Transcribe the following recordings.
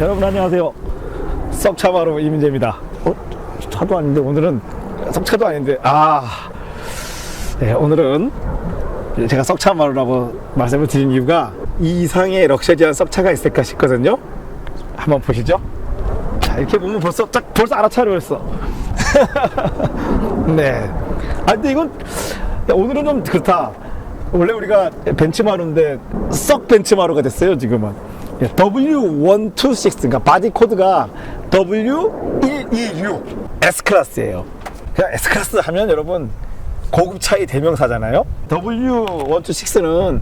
여러분 안녕하세요. 썩차바로 이민재입니다. 차도 아닌데 오늘은 썩차도 아닌데 네, 오늘은 제가 썩차마루라고 말씀을 드린 이유가 이 이상의 럭셔리한 썩차가 있을까 싶거든요. 한번 보시죠. 자, 이렇게 보면 벌써 알아차려있어. 네. 근데 이건 오늘은 좀 그렇다. 원래 우리가 벤츠마루인데 썩 벤츠마루가 됐어요 지금은. W126, 그러니까 바디 코드가 W126 S클래스예요. 그냥 S클래스 하면 여러분 고급차의 대명사잖아요. W126는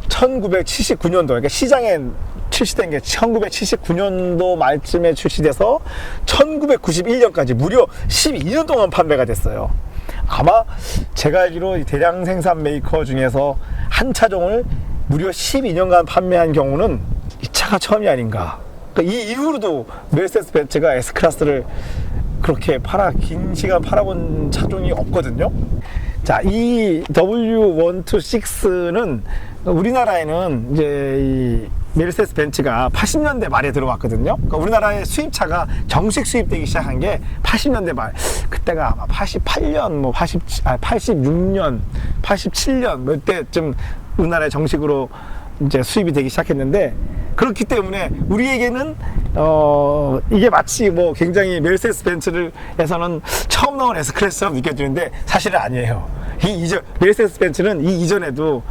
1979년도, 그러니까 시장에 출시된 게 1979년도 말쯤에 출시돼서 1991년까지 무려 12년 동안 판매가 됐어요. 아마 제가 알기로 대량 생산 메이커 중에서 한 차종을 무려 12년간 판매한 경우는 이 차가 처음이 아닌가. 그러니까 이 이후로도 메르세데스 벤츠가 S클래스를 그렇게 긴 시간 팔아본 차종이 없거든요. 자, 이 W126는 우리나라에는 이제 이 메르세데스 ben츠가 80년대 말에 들어왔거든요. 그러니까 우리나라의 수입차가 정식 수입되기 시작한 게 80년대 말. 그때가 아마 88년, 86년, 87년 이때쯤 우리나라에 정식으로 이제 수입이 되기 시작했는데, 그렇기 때문에 우리에게는 이게 마치 굉장히 메르세데스 벤츠에서는 처음 나온 S클래스처럼 느껴지는데 사실은 아니에요. 메르세데스 벤츠는 이 이전에도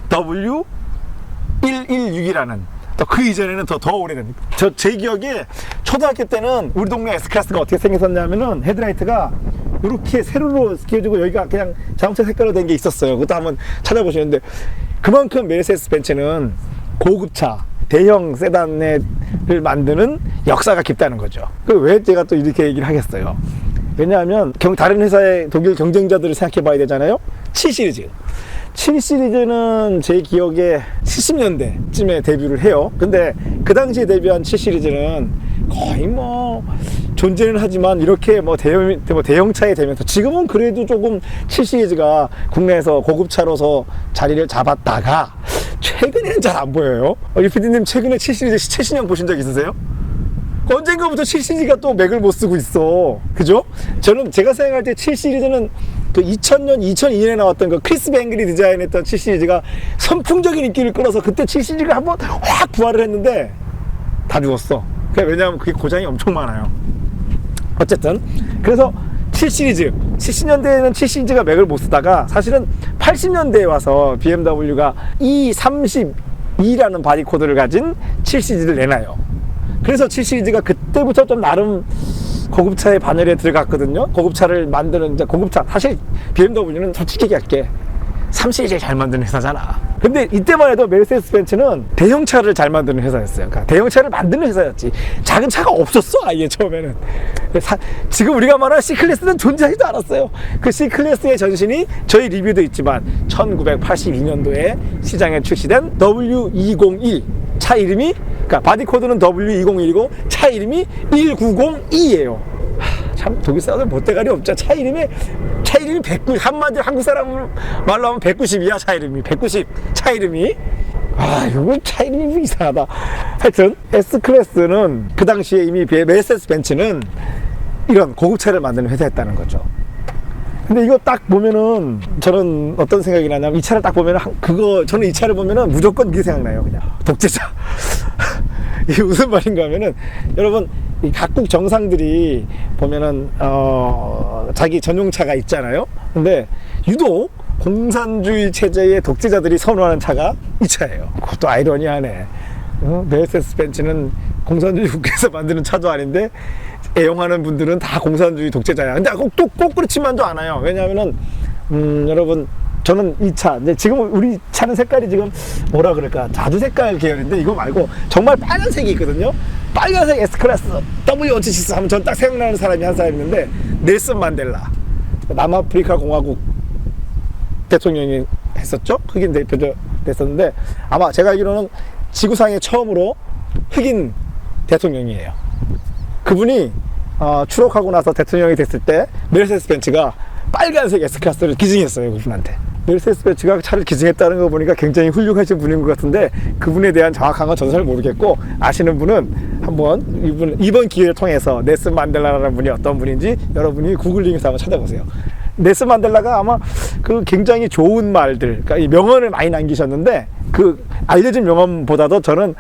W116이라는 또 그 이전에는 더 오래된, 제 기억에 초등학교 때는 우리 동네 S클래스가 어떻게 생겼었냐면은 헤드라이트가 이렇게 세로로 끼워지고 여기가 그냥 자동차 색깔로 된 게 있었어요. 그것도 한번 찾아보시는데, 그만큼 메르세데스 벤츠는 고급차 대형 세단을 만드는 역사가 깊다는 거죠. 왜 제가 또 이렇게 얘기를 하겠어요? 왜냐하면 다른 회사의 독일 경쟁자들을 생각해 봐야 되잖아요. 7시리즈는 제 기억에 70년대쯤에 데뷔를 해요. 근데 그 당시에 데뷔한 7시리즈는 거의 존재는 하지만 이렇게 대형차에 되면서, 지금은 그래도 조금 7시리즈가 국내에서 고급차로서 자리를 잡았다가 최근에는 잘 안 보여요. 유피디님 최근에 7시리즈 시체 신형 보신 적 있으세요? 언젠가부터 7시리즈가 또 맥을 못 쓰고 있어. 그죠? 제가 생각할 때 7시리즈는 그 2000년, 2002년에 나왔던 그 크리스 뱅글이 디자인했던 7시리즈가 선풍적인 인기를 끌어서 그때 7시리즈가 한번 확 부활을 했는데 다 죽었어. 왜냐하면 그게 고장이 엄청 많아요. 어쨌든 그래서 7시리즈, 70년대에는 7시리즈가 맥을 못 쓰다가 사실은 80년대에 와서 BMW가 E32라는 바디 코드를 가진 7시리즈를 내놔요. 그래서 7시리즈가 그때부터 좀 나름 고급차의 반열에 들어갔거든요. 고급차를 만드는, 고급차, 사실 BMW는 솔직히 얘기할게, 3시리즈 잘 만드는 회사잖아. 근데 이때만 해도 메르세데스 벤츠는 대형차를 잘 만드는 회사였어요. 그러니까 대형차를 만드는 회사였지 작은 차가 없었어 아예 처음에는. 지금 우리가 말하는 C클래스는 존재하지도 않았어요. 그 C클래스의 전신이 저희 리뷰도 있지만 1982년도에 시장에 출시된 W201 차 이름이, 그러니까 바디 코드는 W201이고 차 이름이 190E예요. 참 독일 사람들 못대가리 없죠. 차 이름이 190, 한마디로 한국 사람 말로 하면 190이야. 차 이름이 190. 차 이름이 이거 차 이름이 이상하다. 하여튼 S클래스는 그 당시에 이미 메르세데스 벤츠는 이런 고급차를 만드는 회사였다는 거죠. 근데 이거 딱 보면은 저는 어떤 생각이 나냐면, 이 차를 딱 보면은 저는 이 차를 보면은 무조건 이게 생각나요. 그냥 독재자. 이게 무슨 말인가 하면은, 여러분 이 각국 정상들이 보면은 자기 전용차가 있잖아요. 근데 유독 공산주의 체제의 독재자들이 선호하는 차가 이 차예요. 그것도 아이러니하네. 메르세데스 벤츠는 공산주의 국가에서 만드는 차도 아닌데 애용하는 분들은 다 공산주의 독재자야. 근데 꼭 그렇지만도 않아요. 왜냐하면은 여러분, 저는 이 차, 지금 우리 차는 색깔이 지금 뭐라 그럴까, 자두 색깔 계열인데 이거 말고 정말 빨간색이 있거든요. 빨간색 S클래스 W126 하면 전 딱 생각나는 사람이 한 사람 있는데, 넬슨 만델라, 남아프리카 공화국 대통령이 했었죠. 흑인 대표도 됐었는데, 아마 제가 알기로는 지구상에 처음으로 흑인 대통령이에요. 그분이 출옥하고 나서 대통령이 됐을 때 메르세데스 벤츠가 빨간색 S클래스를 기증했어요, 그분한테. 메르세데스 벤츠가 차를 기증했다는 거 보니까 굉장히 훌륭하신 분인 것 같은데 그분에 대한 정확한 건 저는 잘 모르겠고 아시는 분은 한번 이번 기회를 통해서 넬슨 만델라라는 분이 어떤 분인지 여러분이 구글링에서 한번 찾아보세요. 넬슨 만델라가 아마 그 굉장히 좋은 말들, 그러니까 이 명언을 많이 남기셨는데 그 알려진 명언보다도 저는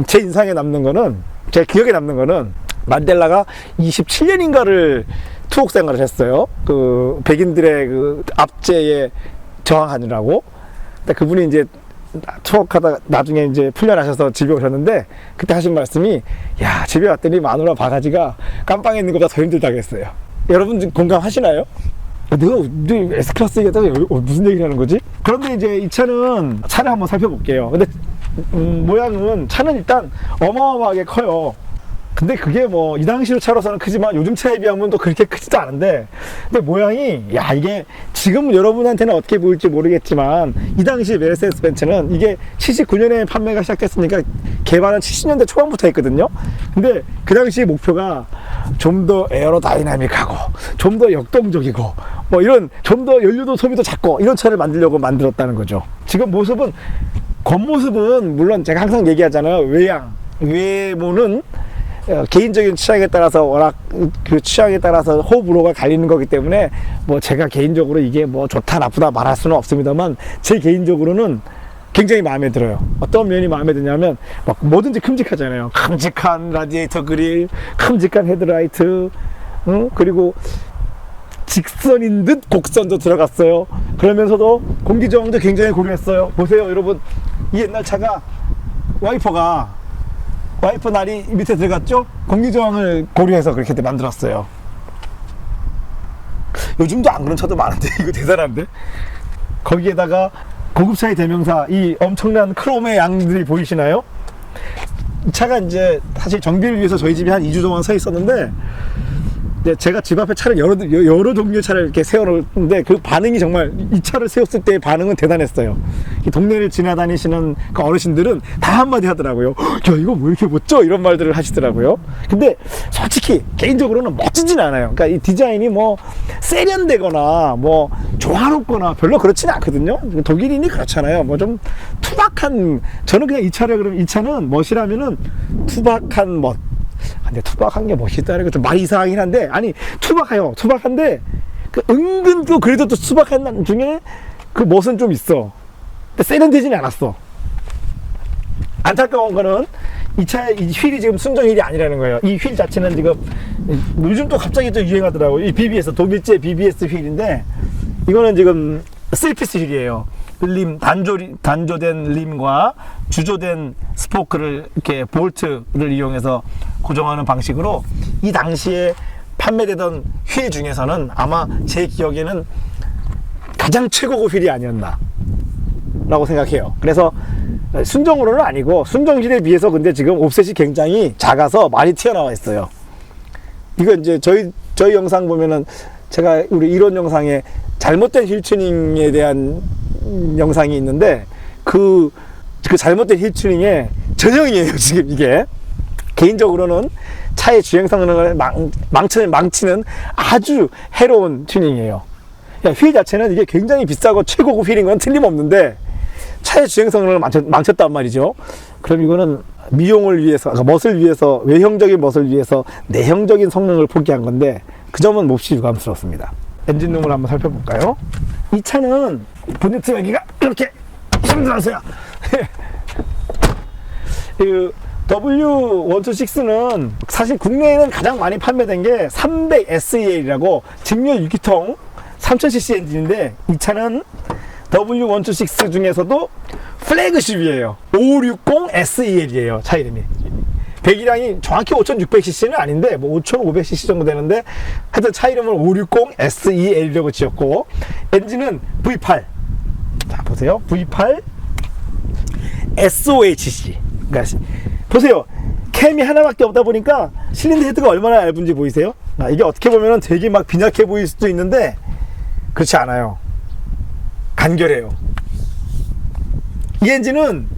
제 인상에 남는 거는, 제 기억에 남는 거는 만델라가 27년인가를 투옥 생활을 했어요. 그 백인들의 그 압제에 저항하느라고. 근데 그분이 이제 투옥하다 나중에 이제 풀려나셔서 집에 오셨는데 그때 하신 말씀이, 야, 집에 왔더니 마누라 바가지가 깜빵에 있는 것보다 더 힘들다고 했어요. 여러분 공감하시나요? 내가 S클래스 얘기하다가 무슨 얘기를 하는 거지? 그런데 이제 이 차를 한번 살펴볼게요. 근데 모양은 차는 일단 어마어마하게 커요. 근데 그게 뭐 이 당시로 차로서는 크지만 요즘 차에 비하면 또 그렇게 크지도 않은데, 근데 모양이, 야, 이게 지금 여러분한테는 어떻게 보일지 모르겠지만 이 당시 메르세데스 벤츠는 이게 79년에 판매가 시작됐으니까 개발은 70년대 초반부터 했거든요. 근데 그 당시 목표가 좀 더 에어로다이나믹하고 좀 더 역동적이고 뭐 이런 좀 더 연료도 소비도 작고 이런 차를 만들려고 만들었다는 거죠. 지금 모습은, 겉모습은 물론 제가 항상 얘기하잖아요. 외모는 개인적인 취향에 따라서 워낙 그 취향에 따라서 호불호가 갈리는 거기 때문에 뭐 제가 개인적으로 이게 뭐 좋다 나쁘다 말할 수는 없습니다만 제 개인적으로는 굉장히 마음에 들어요. 어떤 면이 마음에 드냐면 막 뭐든지 큼직하잖아요. 큼직한 라디에이터 그릴, 큼직한 헤드라이트, 그리고 직선인 듯 곡선도 들어갔어요. 그러면서도 공기 저항도 굉장히 고려했어요. 보세요 여러분, 이 옛날 차가 와이퍼 날이 밑에 들어갔죠? 공기 저항을 고려해서 그렇게 만들었어요. 요즘도 안 그런 차도 많은데 이거 대단한데? 거기에다가 고급차의 대명사, 이 엄청난 크롬의 양들이 보이시나요? 이 차가 이제 사실 정비를 위해서 저희 집에 한 2주 동안 서 있었는데, 제가 집 앞에 차를 여러 종류의 차를 이렇게 세워놓는데 그 반응이 정말, 이 차를 세웠을 때의 반응은 대단했어요. 이 동네를 지나다니시는 그 어르신들은 다 한마디 하더라고요. 야, 이거 왜 이렇게 멋져? 이런 말들을 하시더라고요. 근데 솔직히 개인적으로는 멋지진 않아요. 그러니까 이 디자인이 뭐 세련되거나 뭐 조화롭거나 별로 그렇지는 않거든요. 독일인이 그렇잖아요. 뭐 좀 투박한, 저는 그냥 이 차는 멋이라면은 투박한 멋. 근데 투박한 게 멋있다는 게 좀 말이 이상하긴 한데, 아니 투박해요. 투박한데 그 은근 또 그래도 또 투박한 중에 그 멋은 좀 있어. 근데 세련되지는 않았어. 안타까운 거는 이 차의 이 휠이 지금 순정 휠이 아니라는 거예요. 이 휠 자체는 지금 요즘 또 갑자기 또 유행하더라고요. 이 BBS, 독일제 BBS 휠인데 이거는 지금 3피스 휠이에요. 단조된 림과 주조된 스포크를 이렇게 볼트를 이용해서 고정하는 방식으로 이 당시에 판매되던 휠 중에서는 아마 제 기억에는 가장 최고급 휠이 아니었나 라고 생각해요. 그래서 순정으로는 아니고 순정 휠에 비해서 근데 지금 옵셋이 굉장히 작아서 많이 튀어나와 있어요. 이거 이제 저희 영상 보면은 제가 우리 이론 영상에 잘못된 휠 튜닝에 대한 영상이 있는데 그 잘못된 휠 튜닝의 전형이에요 지금 이게. 개인적으로는 차의 주행 성능을 망치는 아주 해로운 튜닝이에요. 휠 자체는 이게 굉장히 비싸고 최고급 휠인 건 틀림없는데 차의 주행 성능을 망쳤단 말이죠. 그럼 이거는 미용을 위해서, 멋을 위해서, 외형적인 멋을 위해서 내형적인 성능을 포기한 건데 그 점은 몹시 유감스럽습니다. 엔진룸을 한번 살펴볼까요? 이 차는 보네트 여기가 이렇게 힘들었어요. 그 W126는 사실 국내에는 가장 많이 판매된 게 300SEL이라고 직렬 6기통 3000cc 엔진인데 이 차는 W126 중에서도 플래그십이에요. 560SEL이에요. 차 이름이. 배기량이 정확히 5600cc는 아닌데 뭐 5500cc 정도 되는데 하여튼 차 이름을 560SEL이라고 지었고 엔진은 V8. 자 보세요. V8 SOHC. 그러니까 보세요. 캠이 하나밖에 없다 보니까 실린더 헤드가 얼마나 얇은지 보이세요? 이게 어떻게 보면 되게 막 빈약해 보일 수도 있는데 그렇지 않아요. 간결해요. 이 엔진은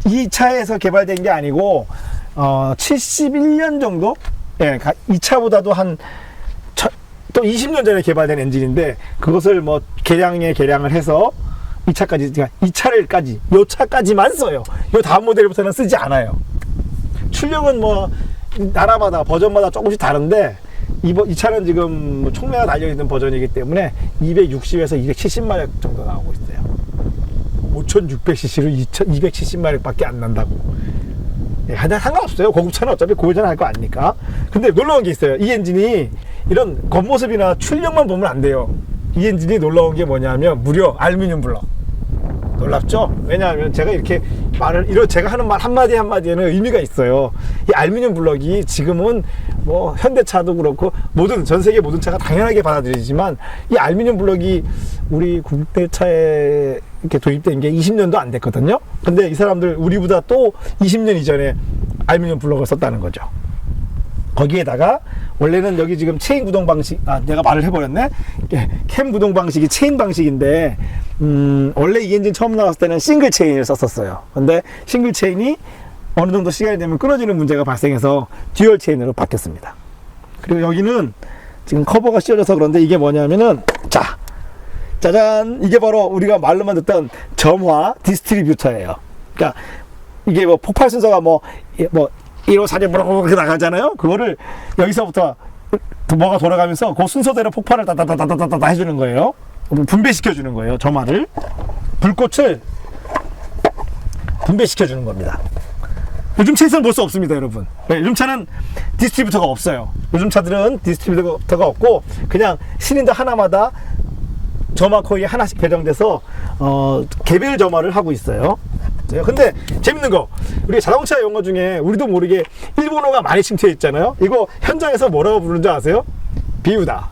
이 차에서 개발된 게 아니고 71년 정도? 예, 이 차보다도 한 또 20년 전에 개발된 엔진인데 그것을 뭐 개량을 해서 이 차까지, 그러니까 이 차를까지, 요 차까지만 써요. 요 다음 모델부터는 쓰지 않아요. 출력은 뭐 나라마다 버전마다 조금씩 다른데 이 차는 지금 뭐 총매가 달려있는 버전이기 때문에 260에서 270마력 정도 나오고 있어요. 5600cc로 270마력 밖에 안 난다고. 예, 하여튼 상관없어요. 고급차는 어차피 고회전할 거 아니니까. 근데 놀라운 게 있어요. 이 엔진이 이런 겉모습이나 출력만 보면 안 돼요. 이 엔진이 놀라운 게 뭐냐면 무려 알루미늄 블럭. 놀랍죠? 왜냐하면 제가 이렇게 제가 하는 말 한마디 한마디에는 의미가 있어요. 이 알루미늄 블럭이 지금은 뭐 현대차도 그렇고 전 세계 모든 차가 당연하게 받아들이지만 이 알루미늄 블럭이 우리 국내차에 이렇게 도입된 게 20년도 안 됐거든요. 근데 이 사람들 우리보다 또 20년 이전에 알루미늄 블럭을 썼다는 거죠. 거기에다가 원래는 여기 지금 체인 구동 방식, 내가 말을 해버렸네. 캠 구동 방식이 체인 방식인데 원래 이 엔진 처음 나왔을 때는 싱글 체인을 썼었어요. 근데 싱글 체인이 어느 정도 시간이 되면 끊어지는 문제가 발생해서 듀얼 체인으로 바뀌었습니다. 그리고 여기는 지금 커버가 씌워져서 그런데 이게 뭐냐면은 짜잔, 이게 바로 우리가 말로만 듣던 점화 디스트리뷰터예요. 그러니까 이게 뭐 폭발 순서가 뭐 1호 4제 그렇게 나가잖아요. 그거를 여기서부터 뭐가 돌아가면서 그 순서대로 폭발을 따다다다다다 해주는 거예요. 분배시켜 주는 거예요. 점화를, 불꽃을 분배시켜 주는 겁니다. 요즘 차에서는 볼 수 없습니다, 여러분. 네, 요즘 차는 디스트리뷰터가 없어요. 요즘 차들은 디스트리뷰터가 없고 그냥 실린더 하나마다 점화 코일이 하나씩 배정돼서 개별 점화를 하고 있어요. 근데 재밌는 거, 우리 자동차 용어 중에 우리도 모르게 일본어가 많이 침투해 있잖아요. 이거 현장에서 뭐라고 부르는 줄 아세요? 비우다.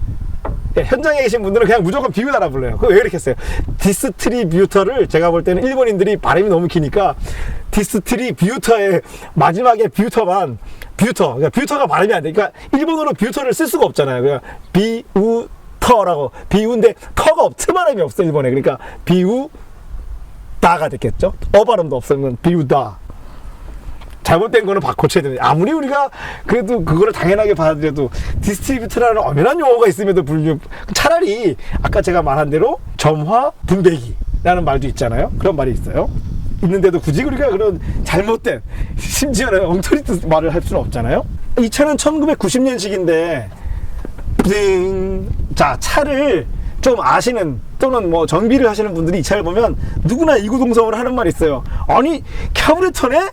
예, 현장에 계신 분들은 그냥 무조건 비우다라 불러요. 그거 왜 그렇게 했어요? 디스트리뷰터를 제가 볼 때는 일본인들이 발음이 너무 기니까 디스트리뷰터의 마지막에 뷰터만 그러니까 뷰터가 발음이 안 돼. 그러니까 일본어로 뷰터를 쓸 수가 없잖아요. 그냥 비우터라고, 비우인데 터가 트발음이 없어 일본에. 그러니까 비우다가 됐겠죠. 발음도 없으면 비우다. 잘못된 거는 고쳐야 되는데, 아무리 우리가 그래도 그거를 당연하게 받아들여도 디스트리뷰터라는 엄연한 용어가 있음에도 불구하고 차라리 아까 제가 말한 대로 점화 분배기라는 말도 있잖아요. 그런 말이 있어요. 있는데도 굳이 우리가 그런 잘못된, 심지어는 엉터리 뜻 말을 할 수는 없잖아요. 이 차는 1990년식인데 자, 차를 좀 아시는 또는 뭐 정비를 하시는 분들이 이 차를 보면 누구나 이구동성으로 하는 말이 있어요. 아니, 캬브레터네?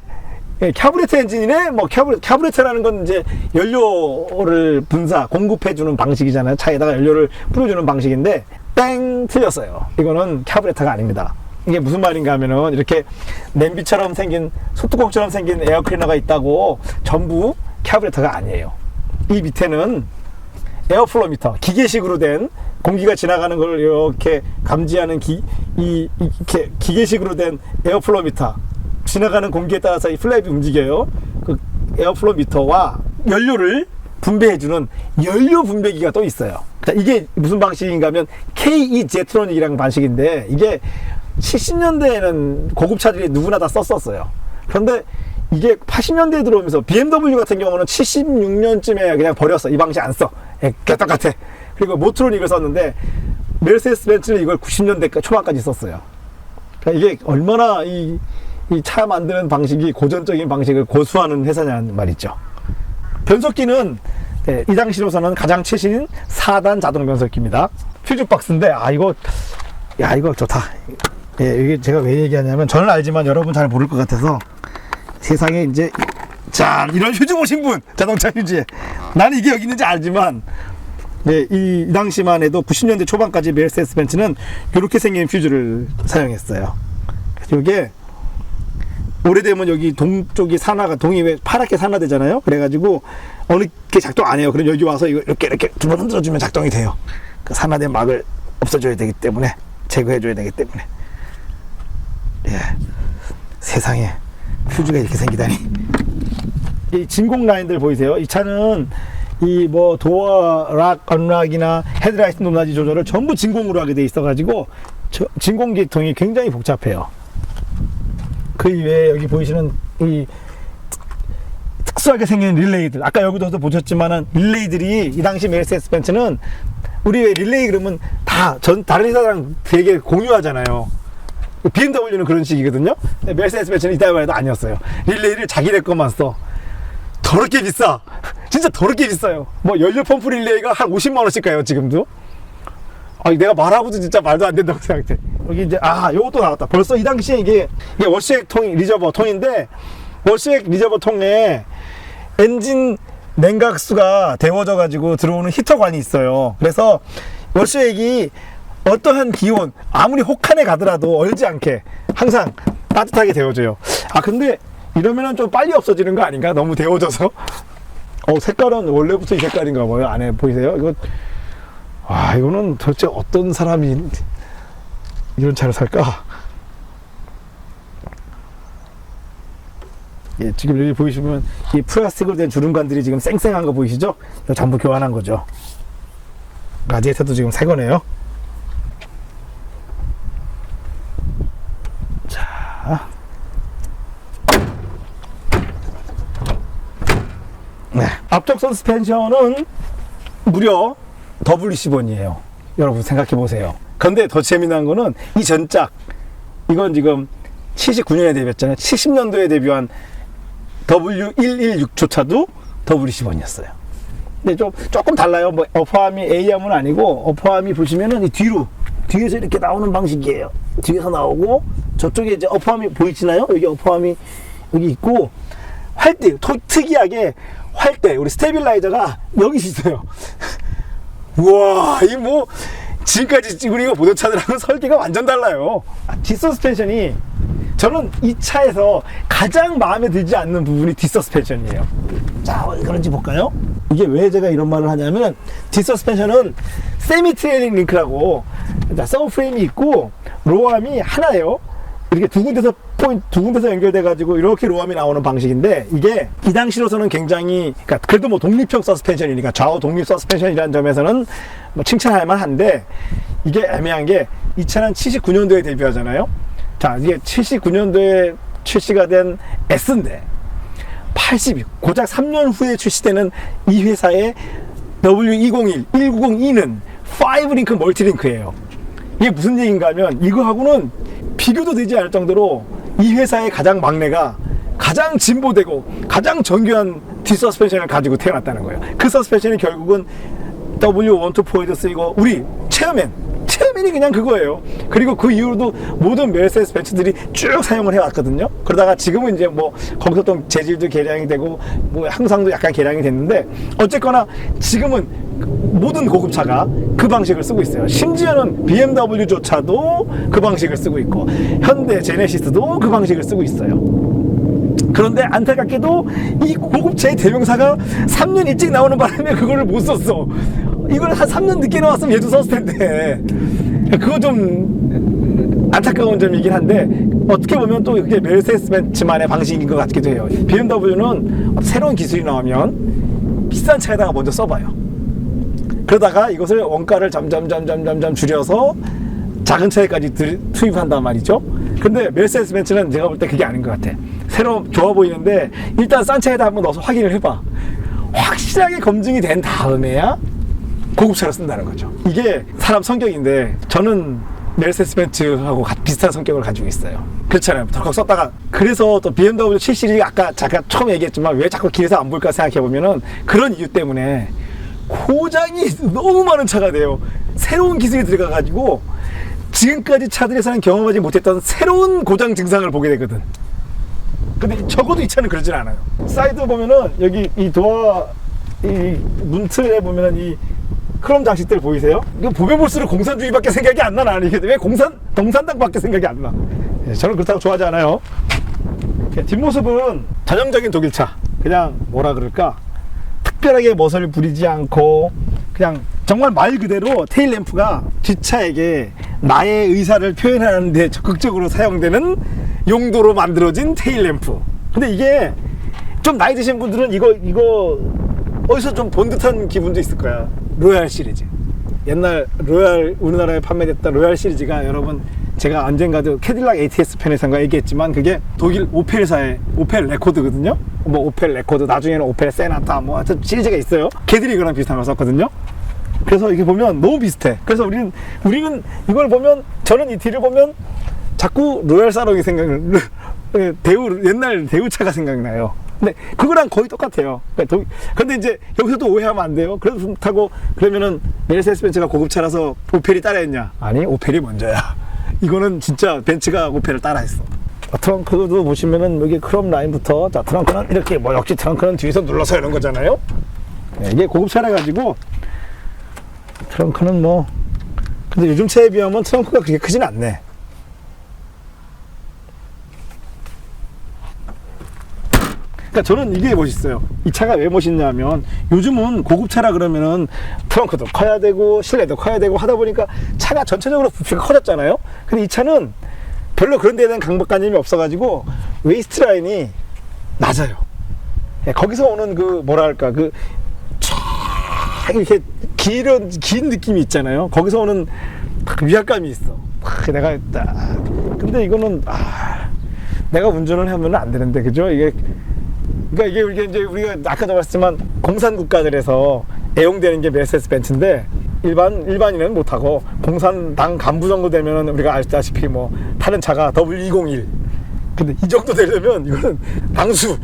캬브레터 엔진이네? 뭐 캬브레터라는 건 이제 연료를 공급해주는 방식이잖아요. 차에다가 연료를 뿌려주는 방식인데 땡, 틀렸어요. 이거는 캬브레터가 아닙니다. 이게 무슨 말인가 하면은 이렇게 냄비처럼 생긴, 소뚜껑처럼 생긴 에어클리너가 있다고 전부 캬브레터가 아니에요. 이 밑에는 에어플로미터, 기계식으로 된 공기가 지나가는 걸 이렇게 감지하는 이렇게 기계식으로 된 에어플로미터, 지나가는 공기에 따라서 이 플랩이 움직여요. 그 에어플로미터와 연료를 분배해주는 연료 분배기가 또 있어요. 이게 무슨 방식인가 하면 KE 제트로닉이라는 방식인데, 이게 70년대에는 고급차들이 누구나 다 썼었어요. 그런데 이게 80년대에 들어오면서 BMW 같은 경우는 76년쯤에 그냥 버렸어. 이 방식 안 써. 똑같아. 그리고 모트로닉을 썼는데 메르세데스 벤츠는 이걸 90년대 초반까지 썼어요. 그러니까 이게 얼마나 이 차 만드는 방식이 고전적인 방식을 고수하는 회사냐는 말이죠. 변속기는 이 당시로서는 가장 최신인 4단 자동 변속기입니다. 퓨즈 박스인데 이거 좋다. 이게 제가 왜 얘기하냐면, 저는 알지만 여러분 잘 모를 것 같아서, 세상에 이제 자, 이런 휴지 보신 분, 자동차 휴지, 나는 이게 여기 있는지 알지만 이 당시만 해도 90년대 초반까지 메르세데스 벤츠는 이렇게 생긴 퓨즈를 사용했어요. 그래서 이게 오래되면 여기 동쪽이 동이 왜 파랗게 산화되잖아요. 그래가지고 어느 게 작동 안 해요. 그럼 여기 와서 이거 이렇게 두 번 흔들어주면 작동이 돼요. 그 산화된 막을 없애줘야 되기 때문에, 제거해줘야 되기 때문에. 예, 세상에 퓨즈가 이렇게 생기다니. 이 진공 라인들 보이세요? 이 차는 이 뭐 도어 락, 언락이나 헤드라이트 높낮이 조절을 전부 진공으로 하게 돼 있어가지고 진공 계통이 굉장히 복잡해요. 그 이외에 여기 보이시는 이 특수하게 생긴 릴레이들, 아까 여기도 보셨지만은 릴레이들이 이 당시 메르세데스 벤츠는 우리 왜 릴레이 그러면 다 다른 회사랑 되게 공유하잖아요. BMW는 그런 식이거든요. 메르세데스 벤츠는 이따 말해도 아니었어요. 릴레이를 자기네 것만 써. 더럽게 비싸. 진짜 더럽게 비싸요. 뭐 연료 펌프 릴레이가 한 50만 원씩 가요 지금도. 내가 말하고도 진짜 말도 안 된다고 생각해. 여기 이제 요것도 나왔다. 벌써 이 당시에 이게 워시액 통 리저버 통인데, 워시액 리저버 통에 엔진 냉각수가 데워져 가지고 들어오는 히터관이 있어요. 그래서 워시액이 어떠한 기온, 아무리 혹한에 가더라도 얼지 않게 항상 따뜻하게 데워져요. 근데 이러면은 좀 빨리 없어지는 거 아닌가? 너무 데워져서. 색깔은 원래부터 이 색깔인가 봐요. 안에 보이세요? 이거는 도대체 어떤 사람이 이런 차를 살까? 지금 여기 보이시면 이 플라스틱으로 된 주름관들이 지금 쌩쌩한 거 보이시죠? 전부 교환한 거죠. 라디에이터도 지금 새 거네요. 자, 네. 앞쪽 서스펜션은 무려 WC1이에요. 여러분 생각해 보세요. 근데 더 재미난 거는 이 전작, 이건 지금 79년에 데뷔했잖아요. 70년도에 데뷔한 W116조차도 WC1이었어요. 근데 조금 달라요. 뭐 어퍼암이 A암은 아니고, 어퍼암이 보시면은 이 뒤에서 이렇게 나오는 방식이에요. 뒤에서 나오고, 저쪽에 이제 어퍼암이 보이시나요? 여기 어퍼암이 여기 있고, 활대, 특이하게 활대, 우리 스테빌라이저가 여기 있어요. 우와, 이 뭐 지금까지 우리가 보던 차들하고는 설계가 완전 달라요. 뒷서스펜션이, 저는 이 차에서 가장 마음에 들지 않는 부분이 뒷서스펜션이에요. 자, 어디 그런지 볼까요? 이게 왜 제가 이런 말을 하냐면, 뒷서스펜션은 세미 트레일링 링크라고 서브프레임이 있고 로암이 하나예요. 이렇게 두 군데서 연결돼가지고 이렇게 로암이 나오는 방식인데, 이게 이 당시로서는 굉장히, 그래도 뭐 독립형 서스펜션이니까, 좌우 독립 서스펜션이라는 점에서는 뭐 칭찬할 만한데, 이게 애매한 게, 이 차는 79년도에 데뷔하잖아요. 자, 이게 79년도에 출시가 된 S인데, 고작 3년 후에 출시되는 이 회사의 W201, 190E는 5링크 멀티링크예요. 이게 무슨 얘기인가 하면, 이거하고는 비교도 되지 않을 정도로 이 회사의 가장 막내가 가장 진보되고 가장 정교한 뒷서스펜션을 가지고 태어났다는 거예요. 그 서스펜션이 결국은 W124에도 쓰이고, 우리 체어맨이 그냥 그거예요. 그리고 그 이후로도 모든 메르세데스 벤츠들이 쭉 사용을 해왔거든요. 그러다가 지금은 이제 뭐 거기서 또 재질도 개량이 되고 뭐 항상도 약간 개량이 됐는데, 어쨌거나 지금은 모든 고급차가 그 방식을 쓰고 있어요. 심지어는 BMW조차도 그 방식을 쓰고 있고, 현대 제네시스도 그 방식을 쓰고 있어요. 그런데 안타깝게도 이 고급차의 대명사가 3년 일찍 나오는 바람에 그거를 못 썼어. 이걸 한 3년 늦게 나왔으면 얘도 썼을 텐데, 그거 좀 안타까운 점이긴 한데, 어떻게 보면 또 이게 메르세데스 벤츠만의 방식인 것 같기도 해요. BMW는 새로운 기술이 나오면 비싼 차에다가 먼저 써봐요. 그러다가 이것을 원가를 점점 줄여서 작은 차에까지 투입한단 말이죠. 근데 메르세데스 벤츠는 제가 볼 때 그게 아닌 것 같아. 새로 좋아 보이는데, 일단 싼 차에다 한번 넣어서 확인을 해봐. 확실하게 검증이 된 다음에야 고급차로 쓴다는 거죠. 이게 사람 성격인데, 저는 메르세데스 벤츠하고 비슷한 성격을 가지고 있어요. 그렇잖아요. 덜컥 썼다가. 그래서 또 BMW 7 시리즈, 아까 잠깐 처음 얘기했지만 왜 자꾸 길에서 안 볼까 생각해보면은, 그런 이유 때문에 고장이 너무 많은 차가 돼요. 새로운 기술이 들어가가지고 지금까지 차들에서는 경험하지 못했던 새로운 고장 증상을 보게 되거든. 근데 적어도 이 차는 그러진 않아요. 사이드 보면은 여기 이 도어, 이 문틀에 보면은 이 크롬 장식들 보이세요? 이거 보면 볼수록 공산주의밖에 생각이 안 나. 나는 이게 왜 동산당밖에 생각이 안 나. 저는 그렇다고 좋아하지 않아요. 뒷모습은 전형적인 독일차. 그냥 뭐라 그럴까, 특별하게 멋을 부리지 않고, 그냥 정말 말 그대로 테일램프가 뒷차에게 나의 의사를 표현하는 데 적극적으로 사용되는 용도로 만들어진 테일램프. 근데 이게 좀 나이 드신 분들은 이거 어디서 좀 본 듯한 기분도 있을 거야. 로얄 시리즈. 옛날 로얄, 우리나라에 판매됐던 로얄 시리즈가 여러분 제가 언젠가도 캐딜락 ATS 편에서인가 얘기했지만 그게 독일 오펠사의 오펠 레코드거든요. 뭐 오펠 레코드, 나중에는 오펠 세나타 뭐 하여튼 시리즈가 있어요. 걔들이 이거랑 비슷한 걸 썼거든요. 그래서 이게 보면 너무 비슷해. 그래서 우리는 이걸 보면, 저는 이 뒤를 보면 자꾸 로얄 사롱이 생각나요. 옛날 대우차가 생각나요. 근데 그거랑 거의 똑같아요. 근데 이제 여기서도 오해하면 안 돼요. 그렇다고 그러면은 메르세데스 벤츠가 고급차라서 오펠이 따라했냐? 아니, 오펠이 먼저야. 이거는 진짜 벤츠가 오펠을 따라했어. 트렁크도 보시면은 여기 크롬 라인부터, 자, 트렁크는 이렇게 뭐 역시 트렁크는 뒤에서 눌러서 이런 거잖아요. 네, 이게 고급차라 가지고 트렁크는 뭐, 근데 요즘 차에 비하면 트렁크가 그렇게 크진 않네. 그러니까 저는 이게 멋있어요. 이 차가 왜 멋있냐면 요즘은 고급차라 그러면은 트렁크도 커야 되고 실내도 커야 되고 하다 보니까 차가 전체적으로 부피가 커졌잖아요. 근데 이 차는 별로 그런 데에 대한 강박관념이 없어가지고 웨이스트 라인이 낮아요. 거기서 오는 그 뭐랄까 그 쫙 이렇게 긴 느낌이 있잖아요. 거기서 오는 위압감이 있어. 내가 근데 이거는 내가 운전을 하면 안 되는데, 그죠? 그러니까 이게 이제 우리가 아까도 말했지만 공산 국가들에서 애용되는 게 메르세데스 벤츠인데 일반인은 못하고 공산당 간부 정도 되면은 우리가 알다시피 뭐 타는 차가 W201. 근데 이 정도 되려면 이거는 당수,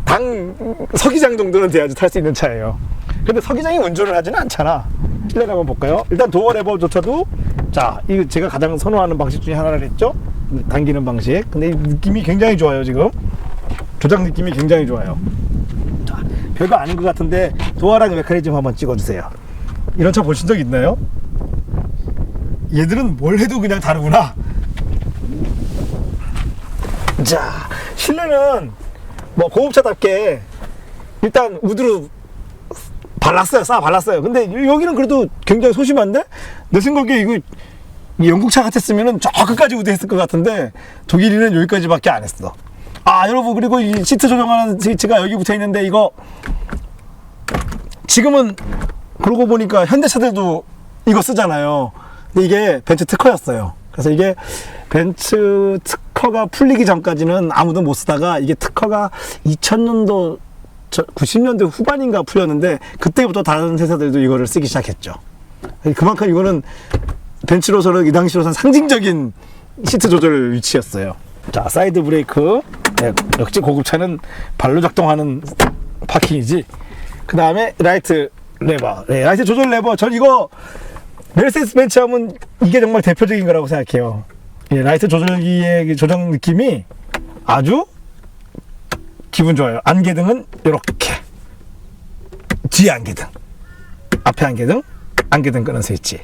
당 서기장 정도는 돼야지 탈 수 있는 차예요. 근데 서기장이 운전을 하지는 않잖아. 실내 한번 볼까요? 일단 도어 레버조차도, 자, 이거 제가 가장 선호하는 방식 중에 하나를 했죠. 당기는 방식. 근데 이 느낌이 굉장히 좋아요. 지금 조작 느낌이 굉장히 좋아요. 자, 별거 아닌 것 같은데 도어락 메커니즘 한번 찍어주세요. 이런 차 보신 적 있나요? 얘들은 뭘 해도 그냥 다르구나. 자, 실내는 뭐 고급차답게 일단 우드로 발랐어요. 발랐어요. 근데 여기는 그래도 굉장히 소심한데? 내 생각에 이거 영국차 같았으면은 저 끝까지 우드했을 것 같은데 독일인은 여기까지밖에 안 했어. 여러분, 그리고 이 시트 조정하는 스위치가 여기 붙어 있는데 이거 지금은 그러고 보니까 현대차들도 이거 쓰잖아요. 근데 이게 벤츠 특허였어요. 그래서 이게 벤츠 특허가 풀리기 전까지는 아무도 못 쓰다가 이게 특허가 2000년도 90년대 후반인가 풀렸는데 그때부터 다른 회사들도 이거를 쓰기 시작했죠. 그만큼 이거는 벤츠로서는 이 당시로서는 상징적인 시트 조절 위치였어요. 자, 사이드 브레이크. 네, 역시 고급차는 발로 작동하는 파킹이지. 그 다음에 라이트 레버. 네, 라이트 조절 레버. 전 이거 메르세데스 벤츠 하면 이게 정말 대표적인 거라고 생각해요. 예, 라이트 조절기의 조정 느낌이 아주 기분 좋아요. 안개등은 이렇게, 뒤에 안개등, 앞에 안개등, 안개등 끄는 스위치.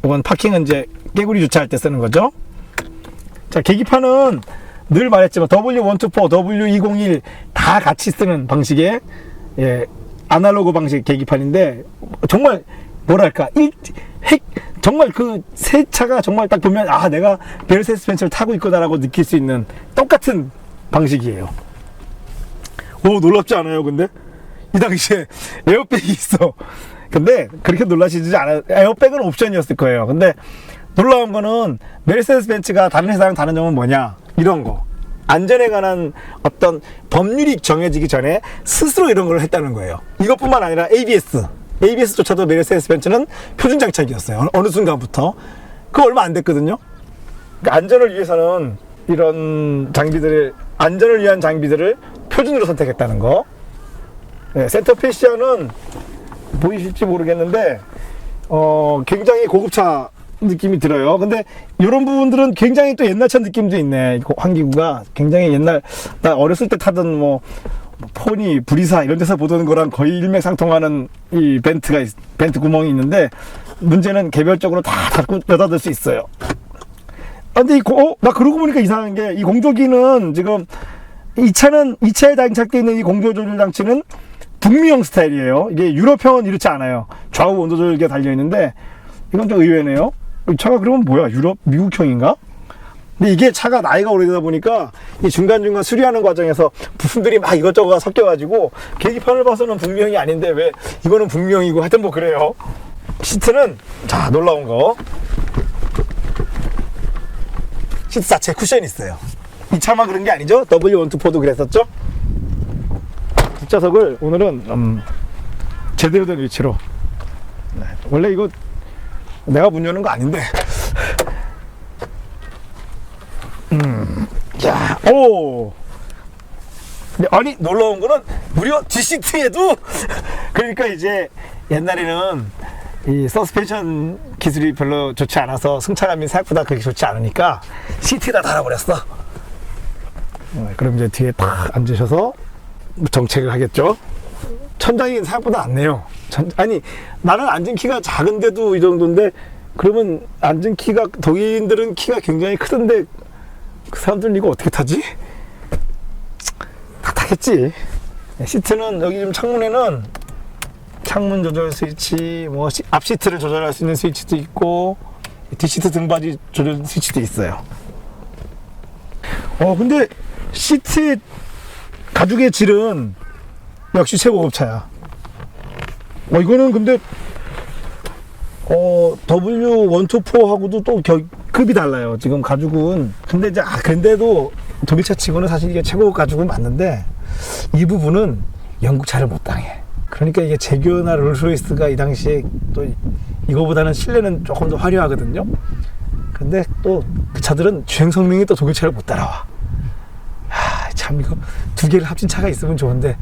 이건 파킹은 이제 깨구리 주차할 때 쓰는 거죠. 자, 계기판은 늘 말했지만 W124, W201 다 같이 쓰는 방식의, 예, 아날로그 방식 계기판인데 정말 뭐랄까 정말 그 새 차가 정말 딱 보면 내가 메르세데스 벤츠를 타고 있구나라고 느낄 수 있는 똑같은 방식이에요. 오, 놀랍지 않아요? 근데 이 당시에 에어백이 있어. 근데 그렇게 놀라시지 않아요. 에어백은 옵션이었을 거예요. 근데 놀라운 거는 메르세데스 벤츠가 다른 회사랑 다른 점은 뭐냐, 이런 거. 안전에 관한 어떤 법률이 정해지기 전에 스스로 이런 걸 했다는 거예요. 이것뿐만 아니라 ABS조차도 메르세데스 벤츠는 표준 장착이었어요. 어느 순간부터. 그거 얼마 안 됐거든요. 그러니까 안전을 위해서는 이런 장비들을, 안전을 위한 장비들을 표준으로 선택했다는 거. 네, 센터 페시아는 보이실지 모르겠는데 굉장히 고급차 느낌이 들어요. 근데 이런 부분들은 굉장히 또 옛날차 느낌도 있네. 환기구가 굉장히 옛날, 나 어렸을 때 타던 뭐 포니, 브리사 이런 데서 보던 거랑 거의 일맥상통하는 이 벤트 구멍이 있는데, 문제는 개별적으로 다 닫고 여닫을 수 있어요. 근데 나 그러고 보니까 이상한 게, 이 공조기는 지금 이 차에 장착되어 있는 이 공조 조절 장치는 북미형 스타일이에요. 이게 유럽형은 이렇지 않아요. 좌우 온도 조절기가 달려 있는데 이건 좀 의외네요. 이 차가 그러면 뭐야? 미국형인가? 근데 이게 차가 나이가 오래되다 보니까 이 중간중간 수리하는 과정에서 부품들이 막 이것저것 섞여가지고 계기판을 봐서는 북미형이 아닌데 왜 이거는 북미형이고, 하여튼 뭐 그래요. 시트는, 자, 놀라운 거. 시트 자체에 쿠션이 있어요. 이 차만 그런 게 아니죠. W124도 그랬었죠. 뒷좌석을 오늘은 제대로 된 위치로. 네, 원래 이거 내가 문 여는 거 아닌데. 야, 오. 아니 놀라운 거는 무려 뒷시트에도 그러니까 이제 옛날에는 이 서스펜션 기술이 별로 좋지 않아서 승차감이 생각보다 그렇게 좋지 않으니까 시트에다 달아버렸어. 그럼 이제 뒤에 딱 앉으셔서 정책을 하겠죠. 천장이 생각보다 안 내요. 아니 나는 앉은 키가 작은데도 이 정도인데 그러면 앉은 키가 독일인들은 키가 굉장히 크던데 그 사람들은 이거 어떻게 타지? 다 타겠지. 시트는 여기 지금 창문에는 창문 조절 스위치, 뭐 앞 시트를 조절할 수 있는 스위치도 있고 뒷시트 등받이 조절 스위치도 있어요. 근데 시트 가죽의 질은 역시 최고급차야. 이거는 근데 W124하고도 또 급이 달라요. 지금 가죽은. 근데 이제 근데도 독일차 치고는 사실 이게 최고급 가죽은 맞는데 이 부분은 영국차를 못 당해. 그러니까 이게 제규어나 롤스로이스가 이 당시에 또 이거보다는 실내는 조금 더 화려하거든요. 근데 또 그 차들은 주행 성능이 또 독일차를 못 따라와. 참 이거 두 개를 합친 차가 있으면 좋은데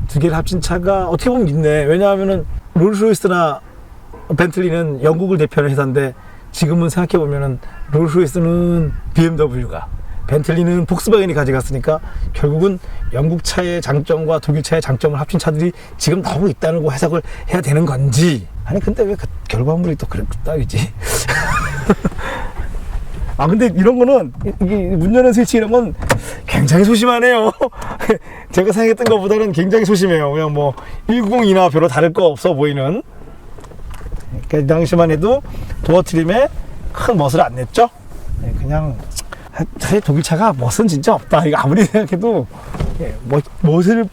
두 개를 합친 차가 어떻게 보면 있네. 왜냐하면은 롤스로이스나 벤틀리는 영국을 대표하는 회사인데 지금은 생각해보면은 롤스로이스는 BMW가 벤틀리는 폭스바겐이 가져갔으니까 결국은 영국 차의 장점과 독일 차의 장점을 합친 차들이 지금 나오고 있다는 거 해석을 해야 되는 건지. 아니 근데 왜 그 결과물이 또 그런 따위지? 근데 이런 거는 이게 문 여는 스위치 이런 건 굉장히 소심하네요. 제가 생각했던 것보다는 굉장히 소심해요. 그냥 뭐 190이나 별로 다를 거 없어 보이는. 그러니까 이 당시만 해도 도어 트림에 큰 멋을 안 냈죠. 그냥 사실 독일차가 멋은 진짜 없다. 이거 아무리 생각해도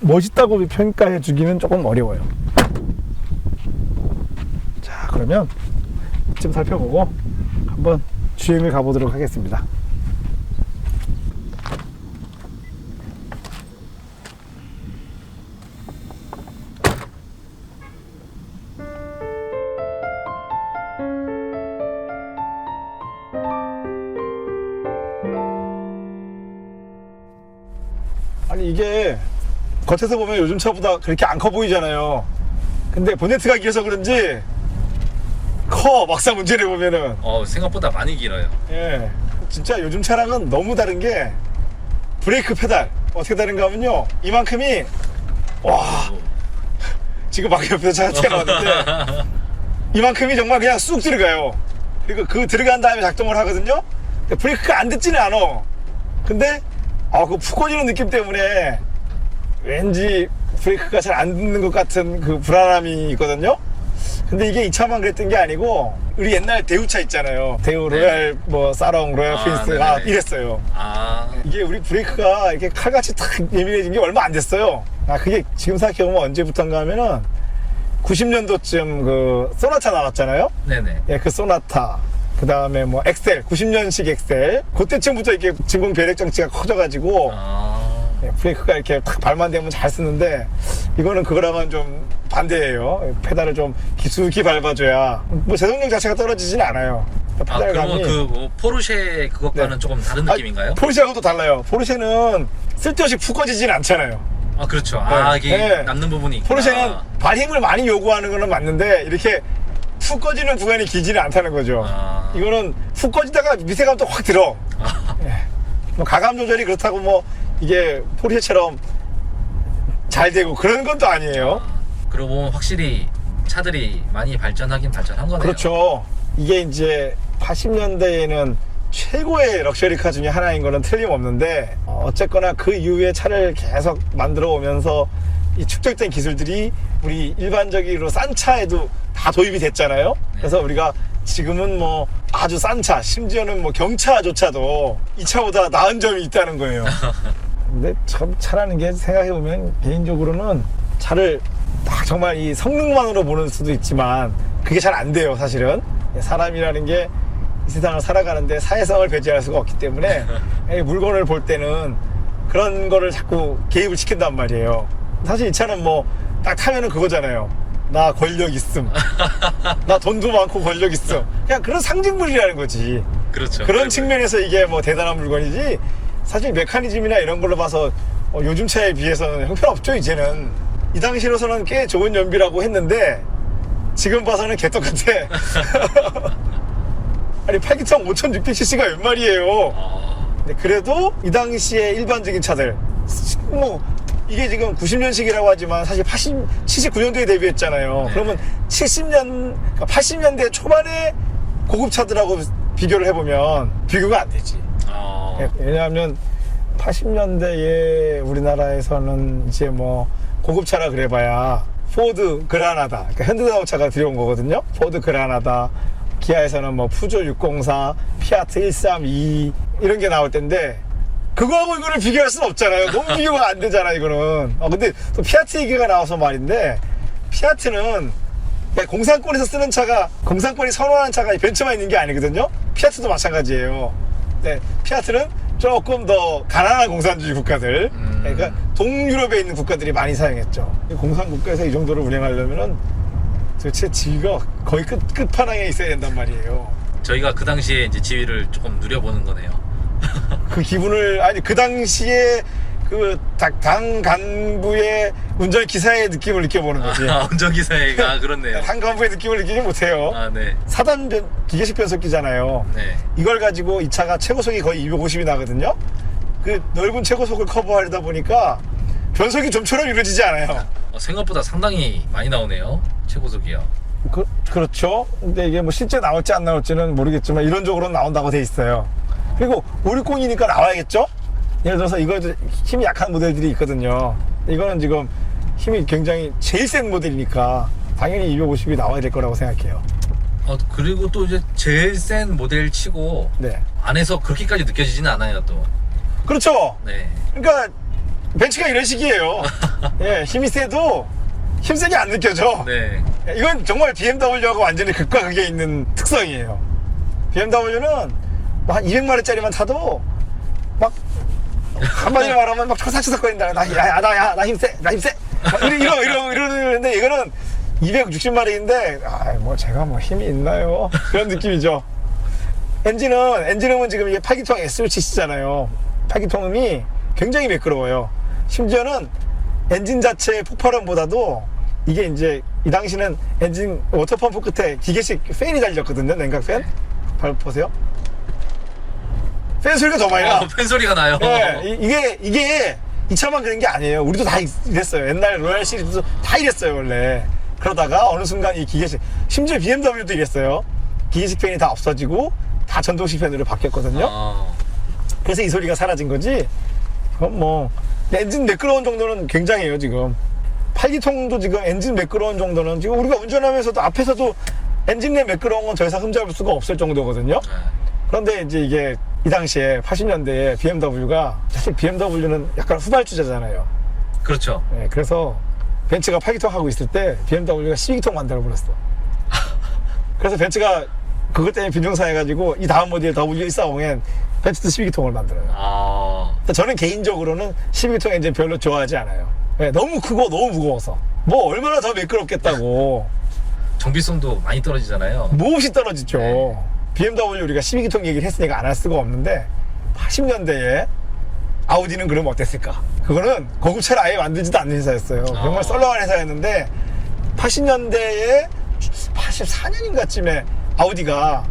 멋있다고 평가해 주기는 조금 어려워요. 자, 그러면 좀 살펴보고 한번 주행을 가보도록 하겠습니다. 아니 이게 겉에서 보면 요즘 차보다 그렇게 안 커 보이잖아요. 근데 보네트가 길어서 그런지 커. 막상 문제를 보면은 생각보다 많이 길어요. 예, 진짜 요즘 차랑은 너무 다른 게 브레이크 페달 어떻게 다른가 하면요, 이만큼이 와 지금 막 옆에서 차가 튀어나왔는데 이만큼이 정말 그냥 쑥 들어가요. 그리고 그 들어간 다음에 작동을 하거든요. 브레이크가 안 듣지는 않아. 근데 그 푹 꺼지는 느낌 때문에 왠지 브레이크가 잘 안 듣는 것 같은 그 불안함이 있거든요. 근데 이게 이 차만 그랬던 게 아니고 우리 옛날 대우차 있잖아요. 대우 로얄 뭐 사롱 로얄 프린스가 이랬어요. 이게 우리 브레이크가 이렇게 칼같이 탁 예민해진 게 얼마 안 됐어요. 그게 지금 생각해보면 언제부터인가 하면은 90년도쯤 그 소나타 나왔잖아요. 네네. 예, 그 소나타. 그 다음에 뭐 엑셀, 90년식 엑셀. 그때쯤부터 이렇게 진공 배력 장치가 커져가지고 브레이크가 이렇게 탁 발만 대면 잘 쓰는데 이거는 그거랑은 좀 반대예요. 페달을 좀 깊숙이 밟아줘야 뭐 제동력 자체가 떨어지진 않아요. 그러면 그 포르쉐 그것과는 조금 다른 느낌인가요? 포르쉐하고도 달라요. 포르쉐는 쓸데없이 푹 꺼지진 않잖아요. 그렇죠. 이게 남는 부분이 있구나. 포르쉐는 발 힘을 많이 요구하는 거는 맞는데 이렇게 푹 꺼지는 구간이 길지는 않다는 거죠. 이거는 푹 꺼지다가 미세감 또 확 들어. 뭐 가감 조절이 그렇다고 뭐 이게 포르쉐처럼 잘 되고 그런 건 또 아니에요. 그러고 보면 확실히 차들이 많이 발전하긴 발전한 거네요. 그렇죠. 이게 이제 80년대에는 최고의 럭셔리카 중에 하나인 거는 틀림없는데 어쨌거나 그 이후에 차를 계속 만들어 오면서 이 축적된 기술들이 우리 일반적으로 싼 차에도 다 도입이 됐잖아요. 그래서 우리가 지금은 뭐 아주 싼 차, 심지어는 뭐 경차조차도 이 차보다 나은 점이 있다는 거예요. 근데 참 차라는 게 생각해보면 개인적으로는 차를 딱 정말 이 성능만으로 보는 수도 있지만 그게 잘 안 돼요. 사실은 사람이라는 게 이 세상을 살아가는데 사회성을 배제할 수가 없기 때문에 이 물건을 볼 때는 그런 거를 자꾸 개입을 시킨단 말이에요. 사실 이 차는 뭐 딱 타면은 그거잖아요. 나 권력 있음. 나 돈도 많고 권력 있음. 그냥 그런 상징물이라는 거지. 그렇죠. 그런 측면에서 이게 뭐 대단한 물건이지, 사실 메커니즘이나 이런 걸로 봐서 요즘 차에 비해서는 형편없죠. 이제는 이 당시로서는 꽤 좋은 연비라고 했는데 지금 봐서는 개떡같아. 아니 8기통 5600cc가 웬 말이에요. 근데 그래도 이 당시에 일반적인 차들 뭐 이게 지금 90년식이라고 하지만 사실 79년도에 데뷔했잖아요. 네. 그러면 80년대 초반의 고급차들하고 비교를 해보면 비교가 안 되지. 왜냐하면 80년대에 우리나라에서는 이제 뭐 고급차라 그래봐야 포드 그라나다, 그러니까 현대자동차가 들여온 거거든요. 포드 그라나다, 기아에서는 뭐 푸조 604, 피아트 132 이런 게 나올 텐데 그거하고 이거를 비교할 수는 없잖아요. 너무 비교가 안 되잖아 이거는. 근데 또 피아트 얘기가 나와서 말인데, 피아트는 공산권에서 쓰는 차가, 공산권이 선호하는 차가 벤츠만 있는 게 아니거든요. 피아트도 마찬가지예요. 네, 피아트는 조금 더 가난한 공산주의 국가들, 그러니까 동유럽에 있는 국가들이 많이 사용했죠. 공산국가에서 이 정도를 운행하려면은 도대체 지위가 거의 끝판왕에 있어야 된단 말이에요. 저희가 그 당시에 이제 지위를 조금 누려보는 거네요. 그 기분을, 아니 그 당시에 그 당 간부의 운전기사의 느낌을 느껴보는 거지. 운전기사가 그렇네요. 당 간부의 느낌을 느끼지 못해요. 네. 4단 기계식 변속기잖아요. 네. 이걸 가지고 이 차가 최고속이 거의 250이 나거든요. 그 넓은 최고속을 커버하려다 보니까 변속이 좀처럼 이루어지지 않아요. 생각보다 상당히 많이 나오네요. 최고속이요. 그렇죠. 근데 이게 뭐 실제 나올지 안 나올지는 모르겠지만 이론적으로는 나온다고 돼 있어요. 그리고 560이니까 나와야겠죠? 예를 들어서 이거 힘이 약한 모델들이 있거든요. 이거는 지금 힘이 굉장히 제일 센 모델이니까 당연히 250이 나와야 될 거라고 생각해요. 그리고 또 이제 제일 센 모델 치고 네. 안에서 그렇게까지 느껴지지는 않아요, 또. 그렇죠. 네. 그러니까 벤츠가 이런 식이에요. 예, 힘이 세도 힘세게 안 느껴져. 네. 이건 정말 BMW하고 완전히 극과 극에 있는 특성이에요. BMW는 뭐 한 200마력짜리만 타도 막 한마디로 말하면 막 초삭초삭거린다. 나 힘세, 나 힘세. 이러는데 이거는 260마력인데 뭐 제가 뭐 힘이 있나요? 그런 느낌이죠. 엔진음은 지금 이게 8기통 SOCC잖아요. 8기통음이 굉장히 매끄러워요. 심지어는 엔진 자체의 폭발음보다도 이게 이제 이 당시는 엔진 워터펌프 끝에 기계식 팬이 달렸거든요. 냉각 팬. 보세요. 팬 소리가 더 많이 나. 팬 소리가 나요. 네, 이게 이 차만 그런 게 아니에요. 우리도 다 이랬어요. 옛날 로얄 시리즈도 다 이랬어요, 원래. 그러다가 어느 순간 이 기계식, 심지어 BMW도 이랬어요. 기계식 팬이 다 없어지고 다 전동식 팬으로 바뀌었거든요. 그래서 이 소리가 사라진 거지. 그건 뭐 엔진 매끄러운 정도는 굉장해요, 지금. 8기통도 지금 엔진 매끄러운 정도는 지금 우리가 운전하면서도 앞에서도 엔진 내 매끄러운 건 더 이상 흠잡을 수가 없을 정도거든요. 그런데 이제 이게 이 당시에 80년대에 BMW가, 사실 BMW는 약간 후발주자잖아요. 그렇죠. 네, 그래서 벤츠가 8기통 하고 있을 때 BMW가 12기통 만들어 버렸어. 그래서 벤츠가 그것 때문에 빈정상해가지고 이 다음 모델 W140엔 벤츠도 12기통을 만들어요. 저는 개인적으로는 12기통 엔진 별로 좋아하지 않아요. 네, 너무 크고 너무 무거워서. 뭐 얼마나 더 매끄럽겠다고. 정비성도 많이 떨어지잖아요. 몹시 떨어지죠. 네. BMW 우리가 12기통 얘기를 했으니까 안 할 수가 없는데 80년대에 아우디는 그럼 어땠을까? 그거는 고급차를 아예 만들지도 않는 회사였어요. 정말 썰렁한 회사였는데 80년대에 84년인가쯤에 아우디가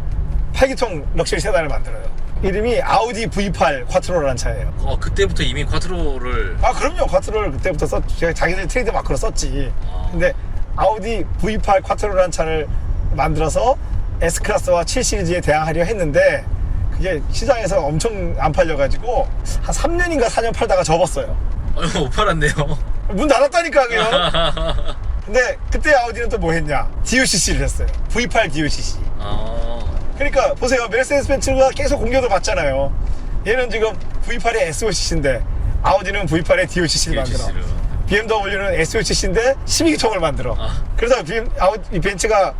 8기통 럭셔리 세단을 만들어요. 이름이 아우디 V8 콰트로라는 차예요. 그때부터 이미 콰트로를. 그럼요. 콰트로를 그때부터 썼죠. 제가 자기들 트레이드 마크로 썼지. 근데 아우디 V8 콰트로라는 차를 만들어서 S클래스와 7시리즈에 대항하려 했는데 그게 시장에서 엄청 안 팔려가지고 한 3년인가 4년 팔다가 접었어요. 못 팔았네요. 문 닫았다니까요. 근데 그때 아우디는 또 뭐 했냐? DOCC를 했어요. V8 DOCC. 그러니까 보세요. 메르세데스 벤츠가 계속 공격을 받잖아요. 얘는 지금 V8의 SOCC인데 아우디는 V8의 DOCC를 만들어. BMW는 SOCC인데 12기통을 만들어. 그래서 이 벤츠가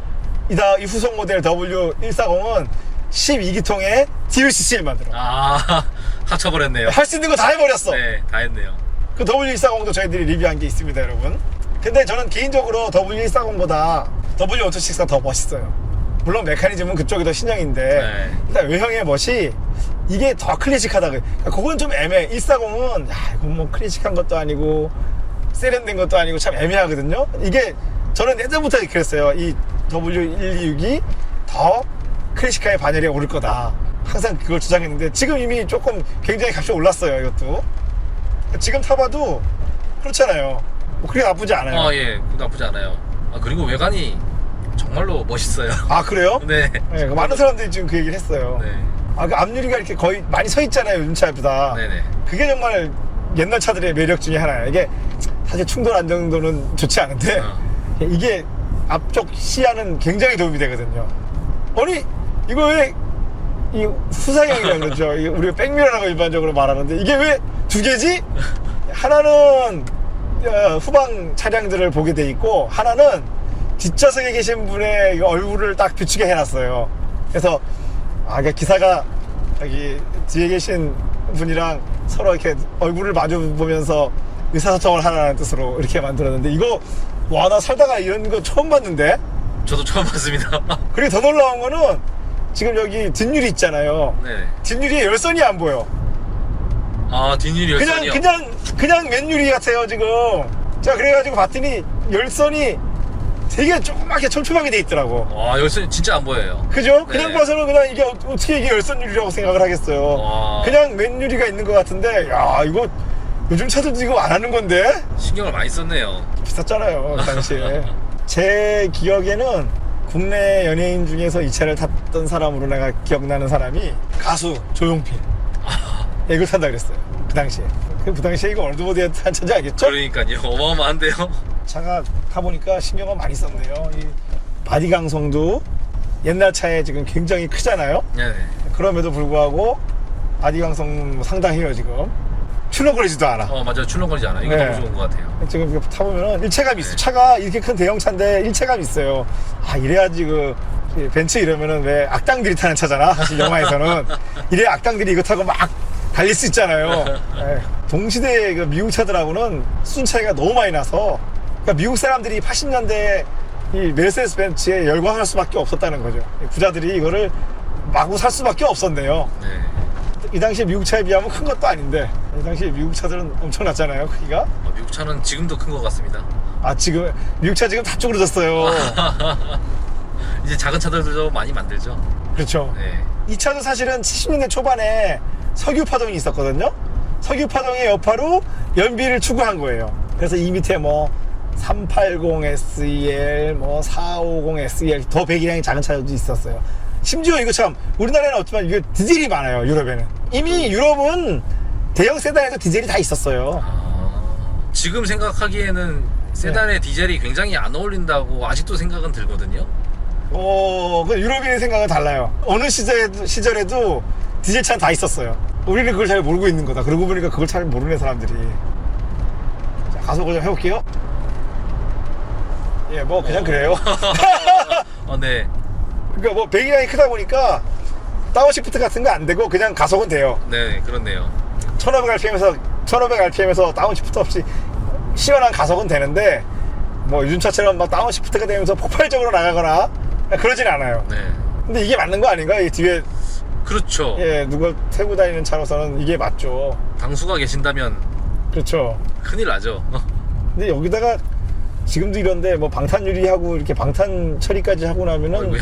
이 후속 모델 W140은 12기통에 DLCC를 만들어. 아, 합쳐버렸네요. 할 수 있는 거 다 해버렸어. 네, 다 했네요. 그 W140도 저희들이 리뷰한 게 있습니다, 여러분. 근데 저는 개인적으로 W140보다 W126가 더 멋있어요. 물론 메커니즘은 그쪽이 더 신형인데 네. 일단 외형의 멋이 이게 더 클래식하다. 그러니까 그건 좀 애매해. 140은 이건 뭐 클래식한 것도 아니고 세련된 것도 아니고 참 애매하거든요. 이게 저는 예전부터 그랬어요. 이 W126이 더 클래식화의 반열에 오를 거다. 항상 그걸 주장했는데 지금 이미 조금 굉장히 값이 올랐어요. 이것도 지금 타봐도 그렇잖아요. 뭐 그렇게 나쁘지 않아요. 아, 예, 나쁘지 않아요. 아, 그리고 외관이 정말로 멋있어요. 아 그래요? 네. 네, 많은 사람들이 지금 그 얘기를 했어요. 네. 아, 그 앞유리가 이렇게 거의 많이 서 있잖아요, 요즘 차보다. 네네. 그게 정말 옛날 차들의 매력 중에 하나예요. 이게 사실 충돌 안정도는 좋지 않은데 이게 앞쪽 시야는 굉장히 도움이 되거든요. 아니 이거 왜 이 후상형이라고 그러죠. 이게 우리가 백미러라고 일반적으로 말하는데 이게 왜 두 개지? 하나는 후방 차량들을 보게 돼 있고 하나는 뒷좌석에 계신 분의 얼굴을 딱 비추게 해놨어요. 그래서 그러니까 기사가 여기 뒤에 계신 분이랑 서로 이렇게 얼굴을 마주 보면서 의사소통을 하라는 뜻으로 이렇게 만들었는데 이거 와 나 살다가 이런 거 처음 봤는데. 저도 처음 봤습니다. 그리고 더 놀라운 거는 지금 여기 뒷유리 있잖아요. 네. 뒷유리에 열선이 안 보여. 아, 뒷유리 열선이요? 그냥 맨유리 같아요 지금. 자 그래가지고 봤더니 열선이 되게 조그맣게 촘촘하게 돼 있더라고. 와, 열선이 진짜 안 보여요. 그죠? 그냥 네. 봐서는 그냥 이게 어떻게 이게 열선유리라고 생각을 하겠어요. 와. 그냥 맨유리가 있는 것 같은데 야 이거 요즘 차들도 이거 안 하는 건데 신경을 많이 썼네요. 비쌌잖아요 그 당시에. 제 기억에는 국내 연예인 중에서 이 차를 탔던 사람으로 내가 기억나는 사람이 가수 조용필. 이걸 탄다 그랬어요 그 당시에. 그 당시에 이거 얼드보드에 탄 차인지 알겠죠? 그러니까요. 어마어마한데요. 차가 타보니까 신경을 많이 썼네요. 이 바디 강성도 옛날 차에 지금 굉장히 크잖아요. 네네. 그럼에도 불구하고 바디 강성 상당해요 지금. 출렁거리지도 않아. 맞아요. 출렁거리지 않아요. 이거 네. 너무 좋은 것 같아요. 지금 이거 타보면은 일체감이 있어. 네. 차가 이렇게 큰 대형 차인데 일체감이 있어요. 아 이래야지 그 벤츠 이러면은 왜 악당들이 타는 차잖아. 사실 영화에서는 이래 악당들이 이거 타고 막 달릴 수 있잖아요. 네. 동시대 그 미국 차들하고는 수준 차이가 너무 많이 나서 그러니까 미국 사람들이 80년대 이 메르세데스 벤츠에 열광할 수밖에 없었다는 거죠. 부자들이 이거를 마구 살 수밖에 없었네요. 네. 이 당시에 미국 차에 비하면 큰 것도 아닌데 이 당시에 미국 차들은 엄청났잖아요 크기가. 미국 차는 지금도 큰 것 같습니다. 아 지금 미국 차 지금 다 쪼그러졌어요. 이제 작은 차들도 많이 만들죠. 그렇죠. 네. 이 차도 사실은 70년대 초반에 석유 파동이 있었거든요. 석유 파동의 여파로 연비를 추구한 거예요. 그래서 이 밑에 뭐 380 SEL, 뭐 450 SEL 더 배기량이 작은 차도 있었어요. 심지어 이거 참 우리나라에는 없지만 이게 디젤이 많아요. 유럽에는 이미 유럽은 대형 세단에도 디젤이 다 있었어요. 지금 생각하기에는 세단의 디젤이 굉장히 안 어울린다고 아직도 생각은 들거든요. 그 유럽인의 생각은 달라요. 어느 시절에도 디젤 차는 다 있었어요. 우리는 그걸 잘 모르고 있는 거다. 그러고 보니까 그걸 잘 모르는 사람들이. 자, 가속을 좀 해볼게요. 예, 뭐 그냥 그래요. 네. 그러니까 뭐 배기량이 크다 보니까 다운시프트 같은 거 안 되고 그냥 가속은 돼요. 네, 그렇네요. 1500rpm에서 다운시프트 없이 시원한 가속은 되는데 뭐 요즘 차처럼 막 다운시프트가 되면서 폭발적으로 나가거나 그러진 않아요. 네. 근데 이게 맞는 거 아닌가? 이 뒤에 그렇죠. 예, 누가 태고 다니는 차로서는 이게 맞죠. 당수가 계신다면 그렇죠. 큰일 나죠. 근데 여기다가 지금도 이런데 뭐 방탄 유리하고 이렇게 방탄 처리까지 하고 나면은 어이구야.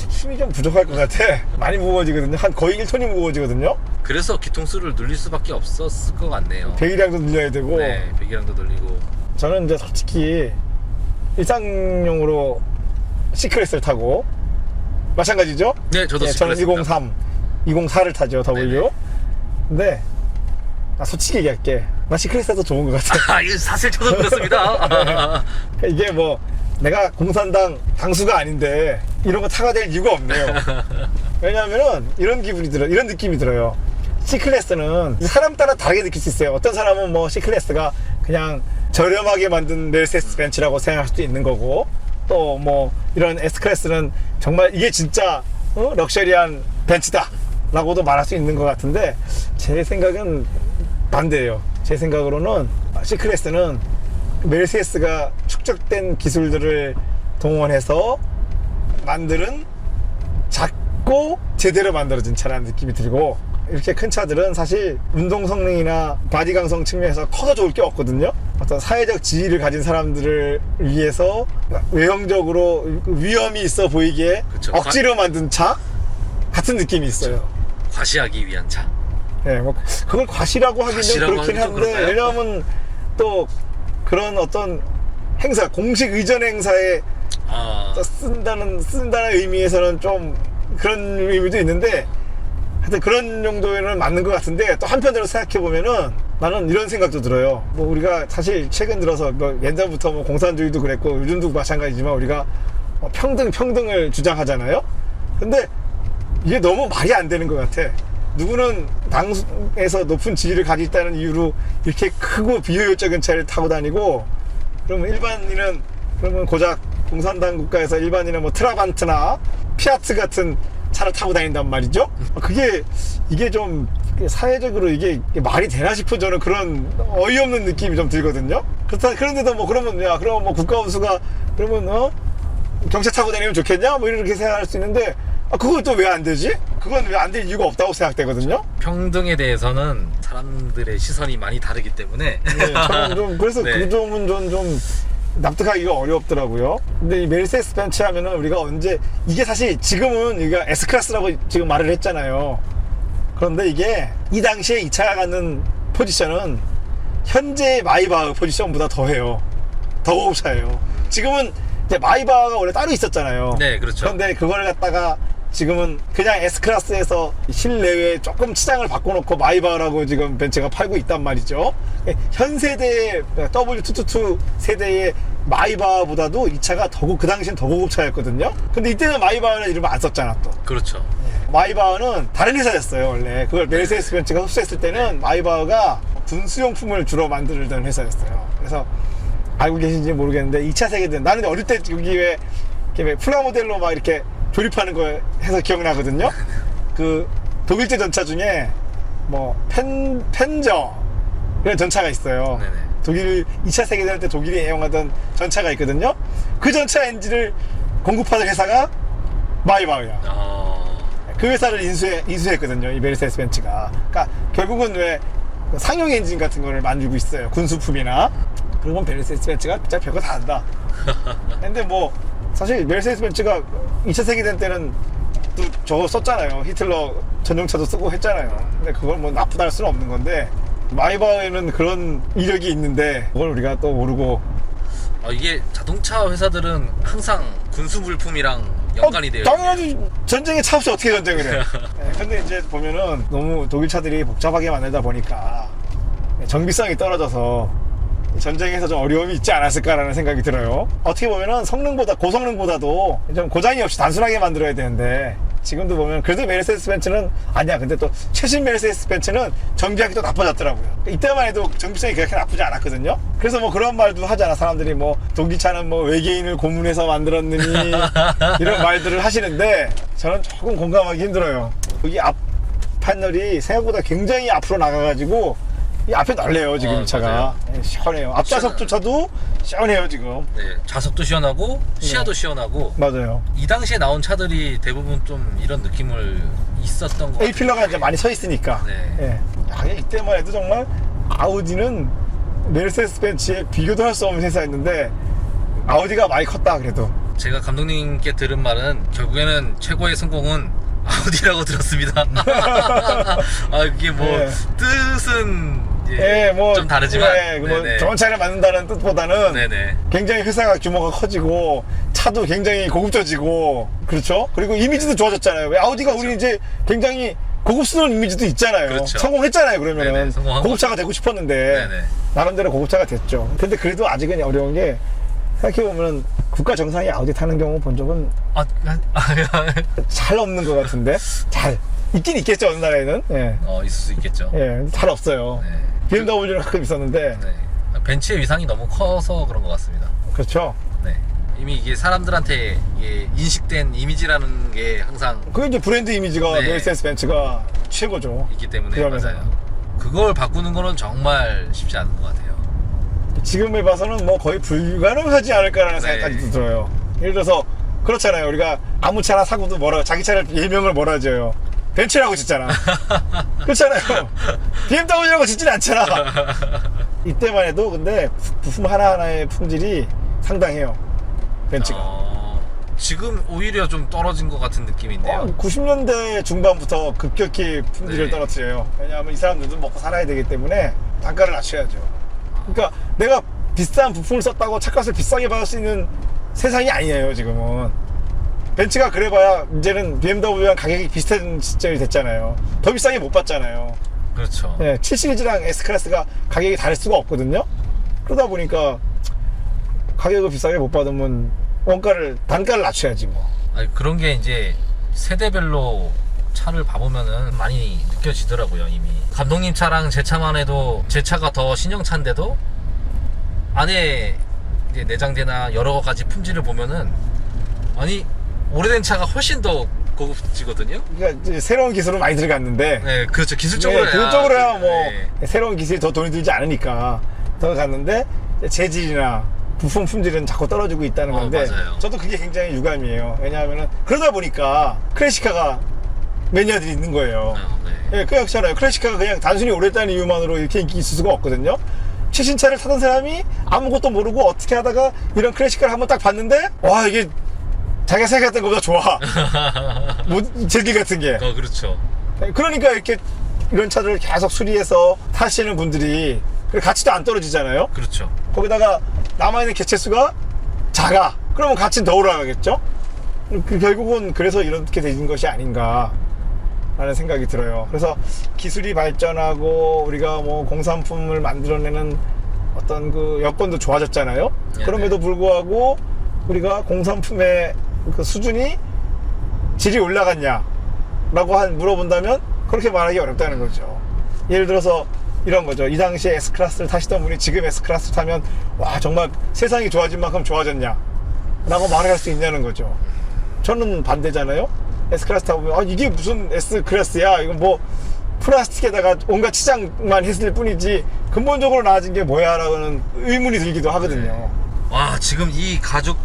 힘이 좀 부족할 것 같아. 많이 무거워지거든요. 한 거의 1톤이 무거워지거든요. 그래서 기통수를 늘릴 수밖에 없었을 것 같네요. 배기량도 늘려야 되고. 네, 배기량도 늘리고. 저는 이제 솔직히 일상용으로 C클래스를 타고 마찬가지죠? 네, 저도 예, 저는 C클래스입니다. 204를 타죠, W. 네네. 근데 나 솔직히 얘기할게. 나 C클래스가 더 좋은 것 같아. 이거 사실 저도 그렇습니다. 그러니까 이게 뭐 내가 공산당 당수가 아닌데 이런 거 타가 될 이유가 없네요. 왜냐하면은 이런 기분이 들어, 이런 느낌이 들어요. C클래스는 사람 따라 다르게 느낄 수 있어요. 어떤 사람은 뭐 C클래스가 그냥 저렴하게 만든 메르세데스 벤츠라고 생각할 수도 있는 거고, 또 뭐 이런 S클래스는 정말 이게 진짜 럭셔리한 벤츠다 라고도 말할 수 있는 것 같은데, 제 생각은 반대예요. 제 생각으로는 C클래스는 메르세데스가 축적된 기술들을 동원해서 만드는 작고 제대로 만들어진 차라는 느낌이 들고, 이렇게 큰 차들은 사실 운동 성능이나 바디 강성 측면에서 커서 좋을 게 없거든요. 어떤 사회적 지위를 가진 사람들을 위해서 외형적으로 위험이 있어 보이게 그쵸. 억지로 만든 차 같은 느낌이 있어요. 과시하기 위한 차. 네, 뭐 그걸 과시라고 하긴 좀 과시라고 그렇긴 하긴 좀 한데, 그럴까요? 왜냐하면 또 그런 어떤 행사, 공식 의전 행사에 또 쓴다는 의미에서는 좀 그런 의미도 있는데, 하여튼 그런 정도에는 맞는 것 같은데, 또 한편으로 생각해보면은 나는 이런 생각도 들어요. 뭐 우리가 사실 최근 들어서 뭐 옛날부터 뭐 공산주의도 그랬고 요즘도 마찬가지지만 우리가 평등을 주장하잖아요. 근데 이게 너무 말이 안 되는 것 같아. 누구는 당에서 높은 지위를 가지고 있다는 이유로 이렇게 크고 비효율적인 차를 타고 다니고, 그러면 일반인은, 그러면 고작 공산당 국가에서 일반인은 뭐 트라반트나 피아트 같은 차를 타고 다닌단 말이죠. 이게 좀 사회적으로 이게 말이 되나 싶은, 저는 그런 어이없는 느낌이 좀 들거든요. 그런데도 뭐 그러면 그러면 뭐 국가원수가 그러면 경차 타고 다니면 좋겠냐 뭐 이렇게 생각할 수 있는데, 그건 또 왜 안 되지? 그건 왜 안 될 이유가 없다고 생각되거든요. 평등에 대해서는 사람들의 시선이 많이 다르기 때문에. 네, 저는 좀 그래서 네. 그 점은 좀 납득하기가 어렵더라고요. 근데 이 메르세데스 벤츠 하면은 우리가 언제, 이게 사실 지금은 우리가 S클래스라고 지금 말을 했잖아요. 그런데 이게 이 당시에 이 차가 갖는 포지션은 현재 마이바흐 포지션보다 더해요. 더 고급차예요. 지금은 이제 마이바흐가 원래 따로 있었잖아요. 네, 그렇죠. 그런데 그걸 갖다가 지금은 그냥 S클래스에서 실내외에 조금 치장을 바꿔놓고 마이바흐라고 지금 벤츠가 팔고 있단 말이죠. 현 세대의 W222 세대의 마이바흐보다도 이 차가 그 당시엔 더 고급차였거든요. 근데 이때는 마이바흐는 이름을 안 썼잖아 또. 그렇죠. 마이바흐는 다른 회사였어요 원래. 그걸 메르세데스 벤츠가 흡수했을 때는 마이바흐가 군수용품을 주로 만들던 회사였어요. 그래서 알고 계신지 모르겠는데 2차 세계대전, 나는 어릴 때 여기 왜 플라모델로 막 이렇게 조립하는 거 해서 기억나거든요. 그 독일제 전차 중에 뭐 펜저 이런 전차가 있어요. 네네. 독일 2차 세계대전 때 독일이 애용하던 전차가 있거든요. 그 전차 엔진을 공급하는 회사가 마이바흐야. 그 회사를 인수했거든요, 이 메르세데스 벤츠가. 그러니까 결국은 왜 상용 엔진 같은 거를 만들고 있어요, 군수품이나. 그러면 메르세데스 벤츠가 진짜 별거 다 한다. 근데 뭐 사실 메르세데스 벤츠가 2차 세계대전 때는 또 저거 썼잖아요. 히틀러 전용차도 쓰고 했잖아요. 근데 그걸 뭐 나쁘다 할 수는 없는 건데, 마이바흐에는 그런 이력이 있는데 그걸 우리가 또 모르고. 이게 자동차 회사들은 항상 군수 물품이랑 연관이 돼요. 당연하지. 전쟁에 차 없이 어떻게 전쟁을 해. 네, 근데 이제 보면은 너무 독일 차들이 복잡하게 만들다 보니까 정비성이 떨어져서 전쟁에서 좀 어려움이 있지 않았을까라는 생각이 들어요. 어떻게 보면은 고성능보다도 좀 고장이 없이 단순하게 만들어야 되는데, 지금도 보면 그래도 메르세데스 벤츠는 아니야. 근데 또 최신 메르세데스 벤츠는 정비하기 또 나빠졌더라고요. 이때만 해도 정비성이 그렇게 나쁘지 않았거든요. 그래서 뭐 그런 말도 하잖아. 사람들이 뭐 독일차는 뭐 외계인을 고문해서 만들었느니 이런 말들을 하시는데, 저는 조금 공감하기 힘들어요. 여기 앞 패널이 생각보다 굉장히 앞으로 나가가지고 이 앞에 넓네요 지금 이 차가. 네, 시원해요. 앞좌석조차도 시원해요 지금. 네, 좌석도 시원하고 시야도 시원하고. 맞아요. 이 당시에 나온 차들이 대부분 좀 이런 느낌을 있었던 것 같아요. A필러가 이제 많이 서 있으니까. 네. 예. 이때만 해도 정말 아우디는 메르세데스 벤츠에 비교도 할 수 없는 회사였는데, 아우디가 많이 컸다 그래도. 제가 감독님께 들은 말은 결국에는 최고의 성공은 아우디라고 들었습니다. 이게 뭐 네. 뜻은 뭐 좀 다르지만 뭐 네네. 좋은 차를 만든다는 뜻보다는 네네. 굉장히 회사가 규모가 커지고 차도 굉장히 고급져지고, 그렇죠? 그리고 이미지도 좋아졌잖아요. 왜 아우디가 그렇죠. 우리 이제 굉장히 고급스러운 이미지도 있잖아요. 그렇죠. 성공했잖아요. 그러면은 네네, 성공한 고급차가 되고 싶었는데 네네. 나름대로 고급차가 됐죠. 근데 그래도 아직은 어려운 게, 생각해보면 국가 정상이 아우디 타는 경우 본 적은 잘 없는 것 같은데. 잘 있긴 있겠죠, 어느 나라에는. 예. 있을 수 있겠죠. 예, 잘 없어요. 네. BMW는 가끔 있었는데. 네. 벤츠의 위상이 너무 커서 그런 것 같습니다. 그렇죠. 네. 이미 이게 사람들한테 이게 인식된 이미지라는 게 항상 그게 이제 브랜드 이미지가 네. 메르세데스 벤츠가 최고죠. 있기 때문에 그 점에서. 맞아요. 그걸 바꾸는 거는 정말 쉽지 않은 것 같아요. 지금에 봐서는 뭐 거의 불가능하지 않을까라는 네. 생각까지 들어요. 예를 들어서 그렇잖아요. 우리가 아무 차나 사고도 뭐라 자기 차를 예명을 뭐라 지어요. 벤츠라고 짓잖아. 그렇잖아요. BMW라고 짓진 않잖아. 이때만 해도 근데 부품 하나하나의 품질이 상당해요. 벤츠가. 지금 오히려 좀 떨어진 것 같은 느낌인데요. 90년대 중반부터 급격히 품질을 네. 떨어뜨려요. 왜냐하면 이 사람들도 먹고 살아야 되기 때문에 단가를 낮춰야죠. 그러니까 내가 비싼 부품을 썼다고 차값을 비싸게 받을 수 있는 세상이 아니에요, 지금은. 벤츠가 그래봐야 이제는 BMW랑 가격이 비슷한 시점이 됐잖아요. 더 비싸게 못 받잖아요. 그렇죠. 네, 7 시리즈랑 S클래스가 가격이 다를 수가 없거든요. 그러다 보니까 가격을 비싸게 못 받으면 단가를 낮춰야지 뭐. 아니, 그런 게 이제 세대별로 차를 봐보면은 많이 느껴지더라고요. 이미 감독님 차랑 제 차만 해도 제 차가 더 신형차인데도 안에 이제 내장재나 여러 가지 품질을 보면은 아니 오래된 차가 훨씬 더 고급지거든요. 그러니까 이제 새로운 기술은 많이 들어갔는데 네, 그렇죠. 기술적으로 기술적으로야 뭐 네. 새로운 기술이 더 돈이 들지 않으니까 더 갔는데 재질이나 부품 품질은 자꾸 떨어지고 있다는 건데 맞아요. 저도 그게 굉장히 유감이에요. 왜냐하면은 그러다 보니까 클래식카가 매니아들이 있는 거예요. 네. 예, 그렇잖아요. 클래식카가 그냥 단순히 오래됐다는 이유만으로 이렇게 인기 있을 수가 없거든요. 최신차를 타던 사람이 아무것도 모르고 어떻게 하다가 이런 클래식카를 한번 딱 봤는데 와 이게 자기가 생각했던 것보다 좋아. 뭐 재질 같은 게. 그렇죠. 그러니까 이렇게 이런 차들을 계속 수리해서 타시는 분들이 가치도 안 떨어지잖아요. 그렇죠. 거기다가 남아있는 개체수가 작아. 그러면 가치는 더 올라가겠죠. 결국은 그래서 이렇게 되는 것이 아닌가 라는 생각이 들어요. 그래서 기술이 발전하고 우리가 뭐 공산품을 만들어내는 어떤 그 여건도 좋아졌잖아요. 네네. 그럼에도 불구하고 우리가 공산품의 그 수준이 질이 올라갔냐 라고 물어본다면 그렇게 말하기 어렵다는 거죠. 예를 들어서 이런 거죠. 이 당시에 S클래스를 타시던 분이 지금 S클래스를 타면 와 정말 세상이 좋아진 만큼 좋아졌냐 라고 말을 할 수 있냐는 거죠. 저는 반대잖아요. S클래스 타보면 아 이게 무슨 S클래스야, 이건 뭐 플라스틱에다가 온갖 치장만 했을 뿐이지 근본적으로 나아진 게 뭐야 라고는 의문이 들기도 하거든요. 와, 지금 이 가죽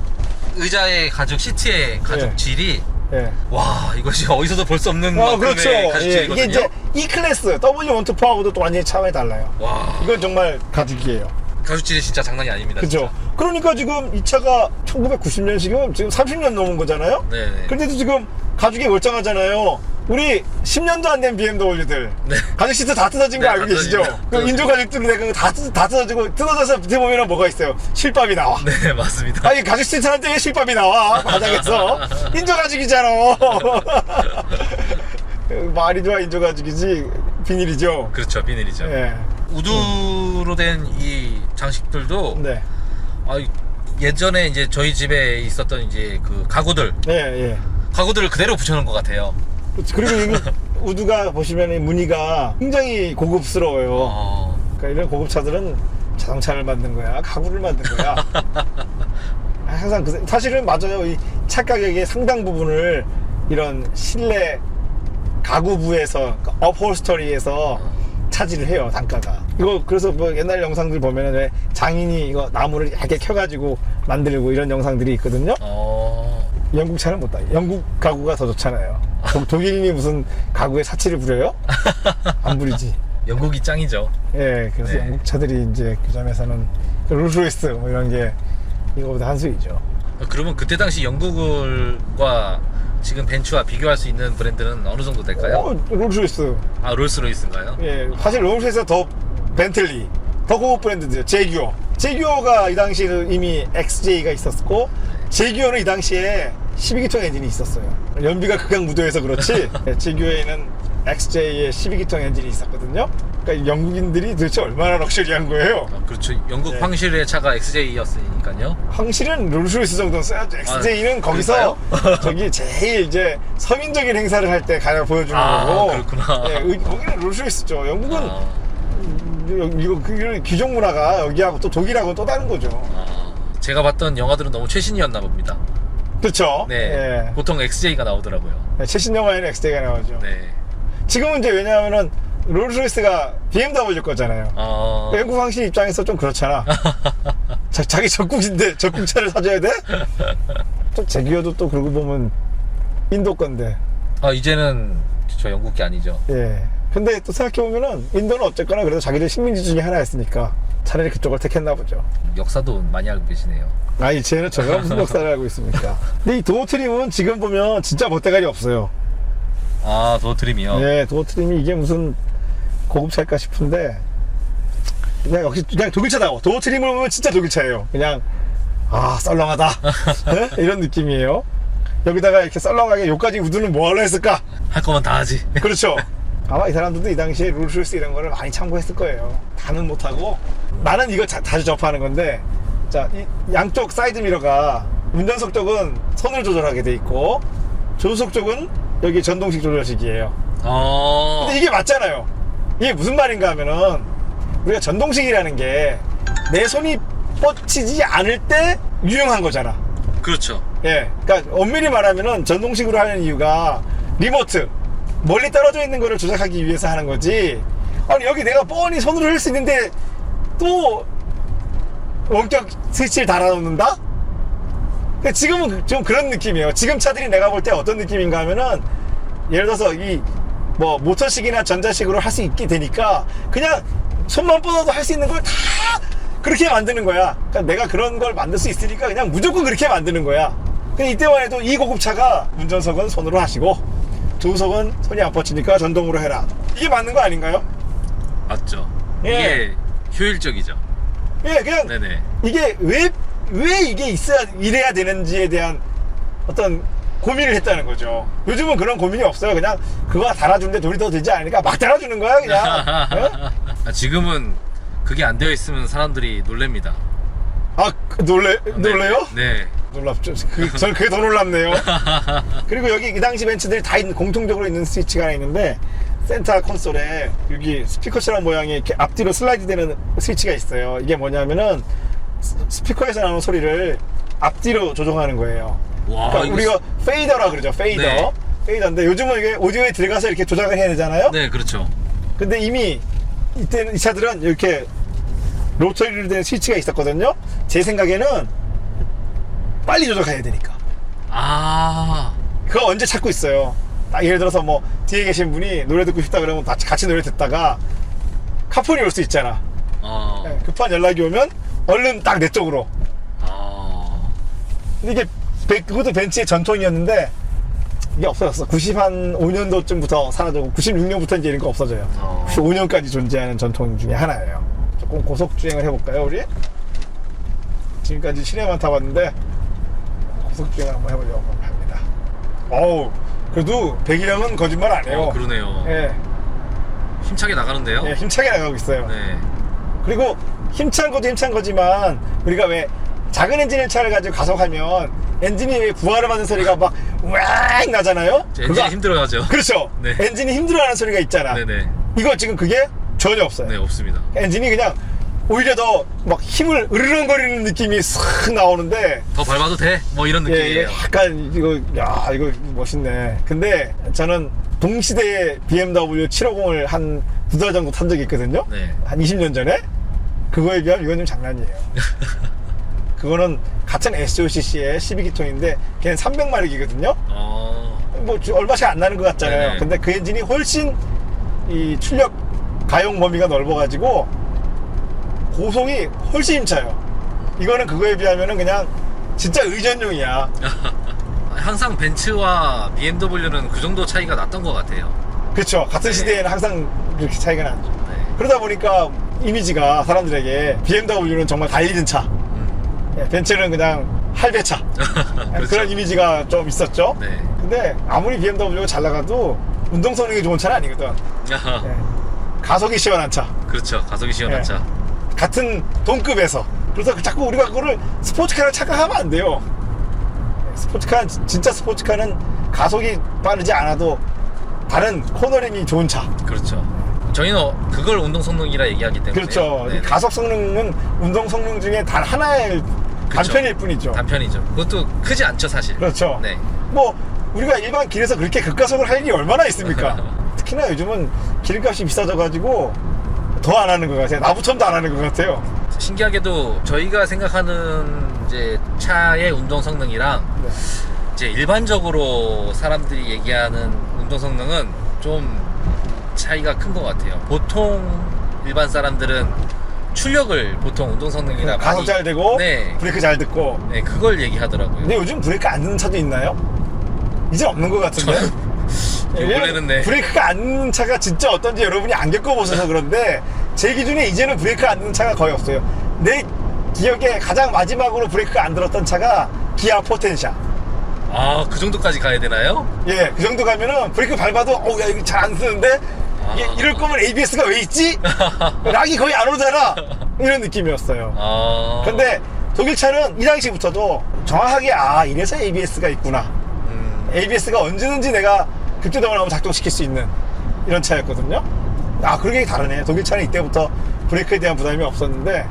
의자의 가죽 시트의 가죽 예. 질이 예. 와, 이것이 어디서도 볼 수 없는 만큼의 그렇죠. 가죽 예, 질이거든요. 이게 이제 E 클래스 W124하고도 또 완전히 차원이 달라요. 와, 이건 정말 가죽이에요. 가죽 질이 진짜 장난이 아닙니다. 그죠? 진짜. 그러니까 지금 이 차가 1990년식이면 지금 30년 넘은 거잖아요? 네네. 근데도 지금 가죽이 멀쩡하잖아요. 우리 10년도 안 된 BMW들. 네. 가죽 시트 다 뜯어진 거 네, 알고 다 계시죠? 뜯어집니다. 그 인조 가죽들이 내가 다 뜯어지고 뜯어져서 밑에 보면 뭐가 있어요? 실밥이 나와. 네, 맞습니다. 아니, 가죽 시트한테 왜 실밥이 나와? 바닥에서. 인조 가죽이잖아. 말이 좋아, 인조 가죽이지. 비닐이죠. 그렇죠, 비닐이죠. 예. 우드로 된 이 장식들도 네. 예전에 이제 저희 집에 있었던 이제 그 가구들 예, 예. 가구들을 그대로 붙여놓은 것 같아요. 그리고 이 우드가 보시면 이 무늬가 굉장히 고급스러워요. 그러니까 이런 고급차들은 자동차를 만든 거야, 가구를 만든 거야. 항상 사실은 맞아요. 이 차 가격의 상당 부분을 이런 실내 가구부에서 업홀스터리에서 차지를 해요, 단가가. 이거 그래서 뭐 옛날 영상들 보면은 왜 장인이 이거 나무를 얇게 켜가지고 만들고 이런 영상들이 있거든요. 영국 차는 못 다. 영국 가구가 더 좋잖아요. 독일인이 무슨 가구에 사치를 부려요? 안 부리지. 영국이 짱이죠. 예, 그래서 네. 영국 차들이 이제 그 점에서는 롤스로이스 뭐 이런 게 이거보다 한 수위죠. 그러면 그때 당시 영국과 지금 벤츠와 비교할 수 있는 브랜드는 어느 정도 될까요? 롤스로이스. 아, 롤스로이스인가요? 예, 사실 롤스로이스가 더 벤틀리, 더 고급 브랜드죠. 제규어. 제규어가 이 당시에 이미 XJ가 있었고, 제규어는 이 당시에 12기통 엔진이 있었어요. 연비가 극악무도해서 그렇지, 제규어에는 XJ의 12기통 엔진이 있었거든요. 그러니까 영국인들이 도대체 얼마나 럭셔리한 거예요. 그렇죠. 영국 네. 황실의 차가 XJ였으니까요. 황실은 롤스로이스 정도는 써야죠. XJ는 거기서 저기 제일 이제 서민적인 행사를 할 때 가장 보여주는 거고. 그렇구나. 예, 거기는 롤스로이스죠. 영국은 이거 규정 문화가 여기하고 또 독일하고 또 다른 거죠. 제가 봤던 영화들은 너무 최신이었나 봅니다. 그렇죠. 네. 예. 보통 XJ가 나오더라고요. 네, 최신 영화에는 XJ가 나오죠. 네. 지금은 이제 왜냐하면은 롤스로이스가 BMW 거잖아요. 외국 황실 입장에서 좀 그렇잖아. 자기 적국인데 적국차를 사줘야 돼? 또 제기어도 또 그러고 보면 인도 건데. 이제는 저 영국이 아니죠. 예. 근데 또 생각해보면은 인도는 어쨌거나 그래도 자기들 식민지 중에 하나였으니까 차라리 그쪽을 택했나 보죠. 역사도 많이 알고 계시네요. 아니 쟤는 제가 무슨 역사를 알고 있습니까? 근데 이 도어트림은 지금 보면 진짜 멋대가리 없어요. 도어트림이요? 예, 도어트림이 이게 무슨 고급차일까 싶은데 그냥 역시 그냥 독일차다워. 도어트림을 보면 진짜 독일차예요. 그냥 썰렁하다. 네? 이런 느낌이에요. 여기다가 이렇게 썰렁하게 요까지 우드는 뭐 하려 했을까? 할 거면 다 하지. 그렇죠. 아마 이 사람들도 이 당시에 롤스로이스 이런 거를 많이 참고했을 거예요. 다는 못하고. 나는 이거 자주 접하는 건데, 자, 이 양쪽 사이드 미러가 운전석 쪽은 손을 조절하게 돼 있고, 조수석 쪽은 여기 전동식 조절식이에요. 근데 이게 맞잖아요. 이게 무슨 말인가 하면은, 우리가 전동식이라는 게 내 손이 뻗치지 않을 때 유용한 거잖아. 그렇죠. 예. 그러니까 엄밀히 말하면은 전동식으로 하는 이유가 리모트, 멀리 떨어져 있는 거를 조작하기 위해서 하는 거지. 아니 여기 내가 뻔히 손으로 할 수 있는데 또 원격 스위치를 달아놓는다? 근데 지금은 좀 그런 느낌이에요. 지금 차들이 내가 볼 때 어떤 느낌인가 하면은 예를 들어서 이 뭐 모터식이나 전자식으로 할 수 있게 되니까 그냥 손만 뻗어도 할 수 있는 걸 다 그렇게 만드는 거야. 그러니까 내가 그런 걸 만들 수 있으니까 그냥 무조건 그렇게 만드는 거야. 근데 이때만 해도 이 고급차가 운전석은 손으로 하시고 조수석은 손이 안 뻗치니까 전동으로 해라. 이게 맞는 거 아닌가요? 맞죠. 예. 이게 효율적이죠. 예, 그냥 네네. 이게 왜 이게 이래야 되는지에 대한 어떤 고민을 했다는 거죠. 요즘은 그런 고민이 없어요. 그냥 그거 달아주는데 돈이 더 들지 않으니까 막 달아주는 거야, 그냥. 예? 지금은 그게 안 되어 있으면 사람들이 놀랍니다. 놀래요? 네. 놀랍죠. 저는 그게 더 놀랍네요. 그리고 여기 이 당시 벤츠들이 다 공통적으로 있는 스위치가 하나 있는데 센터 콘솔에 여기 스피커처럼 모양의 이렇게 앞뒤로 슬라이드 되는 스위치가 있어요. 이게 뭐냐면은 스피커에서 나오는 소리를 앞뒤로 조정하는 거예요. 와, 그러니까 우리가 페이더라 그러죠. 페이더. 네. 페이더인데 요즘은 이게 오디오에 들어가서 이렇게 조작을 해야 되잖아요. 네, 그렇죠. 근데 이미 이때는 이 차들은 이렇게 로터리로 된 스위치가 있었거든요. 제 생각에는 빨리 조작해야 되니까. 그거 언제 찾고 있어요. 딱 예를 들어서 뭐 뒤에 계신 분이 노래 듣고 싶다 그러면 같이 노래 듣다가 카폰이 올 수 있잖아. 네, 급한 연락이 오면 얼른 딱 내 쪽으로. 근데 이게 그것도 벤츠의 전통이었는데 이게 없어졌어. 95년도쯤부터 사라지고 96년부터 이제 이런 거 없어져요. 95년까지 존재하는 전통 중에 하나예요. 조금 고속 주행을 해볼까요, 우리? 지금까지 시내만 타봤는데 고속 주행을 한번 해보려고 합니다. 어우, 그래도 100이랑은 거짓말 안 해요. 그러네요. 예. 힘차게 나가는데요? 예, 힘차게 나가고 있어요. 네. 그리고 힘찬 것도 힘찬 거지만 우리가 왜 작은 엔진의 차를 가지고 가속하면 엔진이 왜 부하를 받는 소리가 막 우악 나잖아요. 엔진이 힘들어하죠. 그렇죠. 네. 엔진이 힘들어하는 소리가 있잖아. 네네. 이거 지금 그게 전혀 없어요. 네, 없습니다. 엔진이 그냥 오히려 더 막 힘을 으르렁거리는 느낌이 싹 나오는데 더 밟아도 돼? 뭐 이런 예, 느낌이에요. 약간 이거 멋있네. 근데 저는 동시대의 BMW 750을 한 2달 정도 탄 적이 있거든요. 네. 한 20년 전에. 그거에 비하면 이건 좀 장난이에요. 그거는 같은 SOCC의 12기통인데 걔는 300마력이거든요. 뭐 얼마 차이 안 나는 것 같잖아요. 네네. 근데 그 엔진이 훨씬 이 출력 가용 범위가 넓어가지고 고속이 훨씬 힘차요. 이거는 그거에 비하면은 그냥 진짜 의전용이야. 항상 벤츠와 BMW는 그 정도 차이가 났던 것 같아요. 그렇죠. 같은 네. 시대에는 항상 그렇게 차이가 나죠. 네. 그러다 보니까 이미지가 사람들에게 BMW는 정말 달리는 차, 벤츠는 그냥 할배차. 그렇죠. 그런 이미지가 좀 있었죠. 네. 근데 아무리 BMW가 잘 나가도 운동 성능이 좋은 차는 아니거든. 가속이 시원한 차. 그렇죠. 가속이 시원한 네. 차. 같은 동급에서. 그래서 자꾸 우리가 그거를 스포츠카를 착각하면 안 돼요. 진짜 스포츠카는 가속이 빠르지 않아도 다른 코너링이 좋은 차. 그렇죠. 저희는 그걸 운동 성능이라 얘기하기 때문에. 그렇죠. 이 가속 성능은 운동 성능 중에 단 하나의 그쵸. 단편일 뿐이죠. 단편이죠. 그것도 크지 않죠 사실. 그렇죠. 네. 뭐 우리가 일반 길에서 그렇게 급가속을 할 일이 얼마나 있습니까? 특히나 요즘은 기름값이 비싸져가지고 더 안 하는 것 같아요. 나부터도 안 하는 것 같아요. 신기하게도 저희가 생각하는 이제 차의 운동 성능이랑 네. 이제 일반적으로 사람들이 얘기하는 운동 성능은 좀 차이가 큰 것 같아요. 보통 일반 사람들은 출력을 보통 운동 성능이라 가속 많이 잘 되고 네, 브레이크 잘 듣고. 네 그걸 얘기하더라고요. 근데 요즘 브레이크 안 듣는 차도 있나요? 이제 없는 것 같은데. 이번에는 네. 브레이크가 안 듣는 차가 진짜 어떤지 여러분이 안 겪어보셔서 그런데 제 기준에 이제는 브레이크 안 듣는 차가 거의 없어요. 내 기억에 가장 마지막으로 브레이크가 안 들었던 차가 기아 포텐샤. 아, 그 정도까지 가야 되나요? 예, 그 정도 가면은 브레이크 밟아도 야 이거 잘 안 쓰는데 이럴 거면 ABS가 왜 있지? 락이 거의 안 오잖아. 이런 느낌이었어요. 아. 근데 독일 차는 이 당시부터도 정확하게 이래서 ABS가 있구나. ABS가 언제든지 내가 급제동을 하면 작동시킬 수 있는 이런 차였거든요. 그게 다르네. 독일 차는 이때부터 브레이크에 대한 부담이 없었는데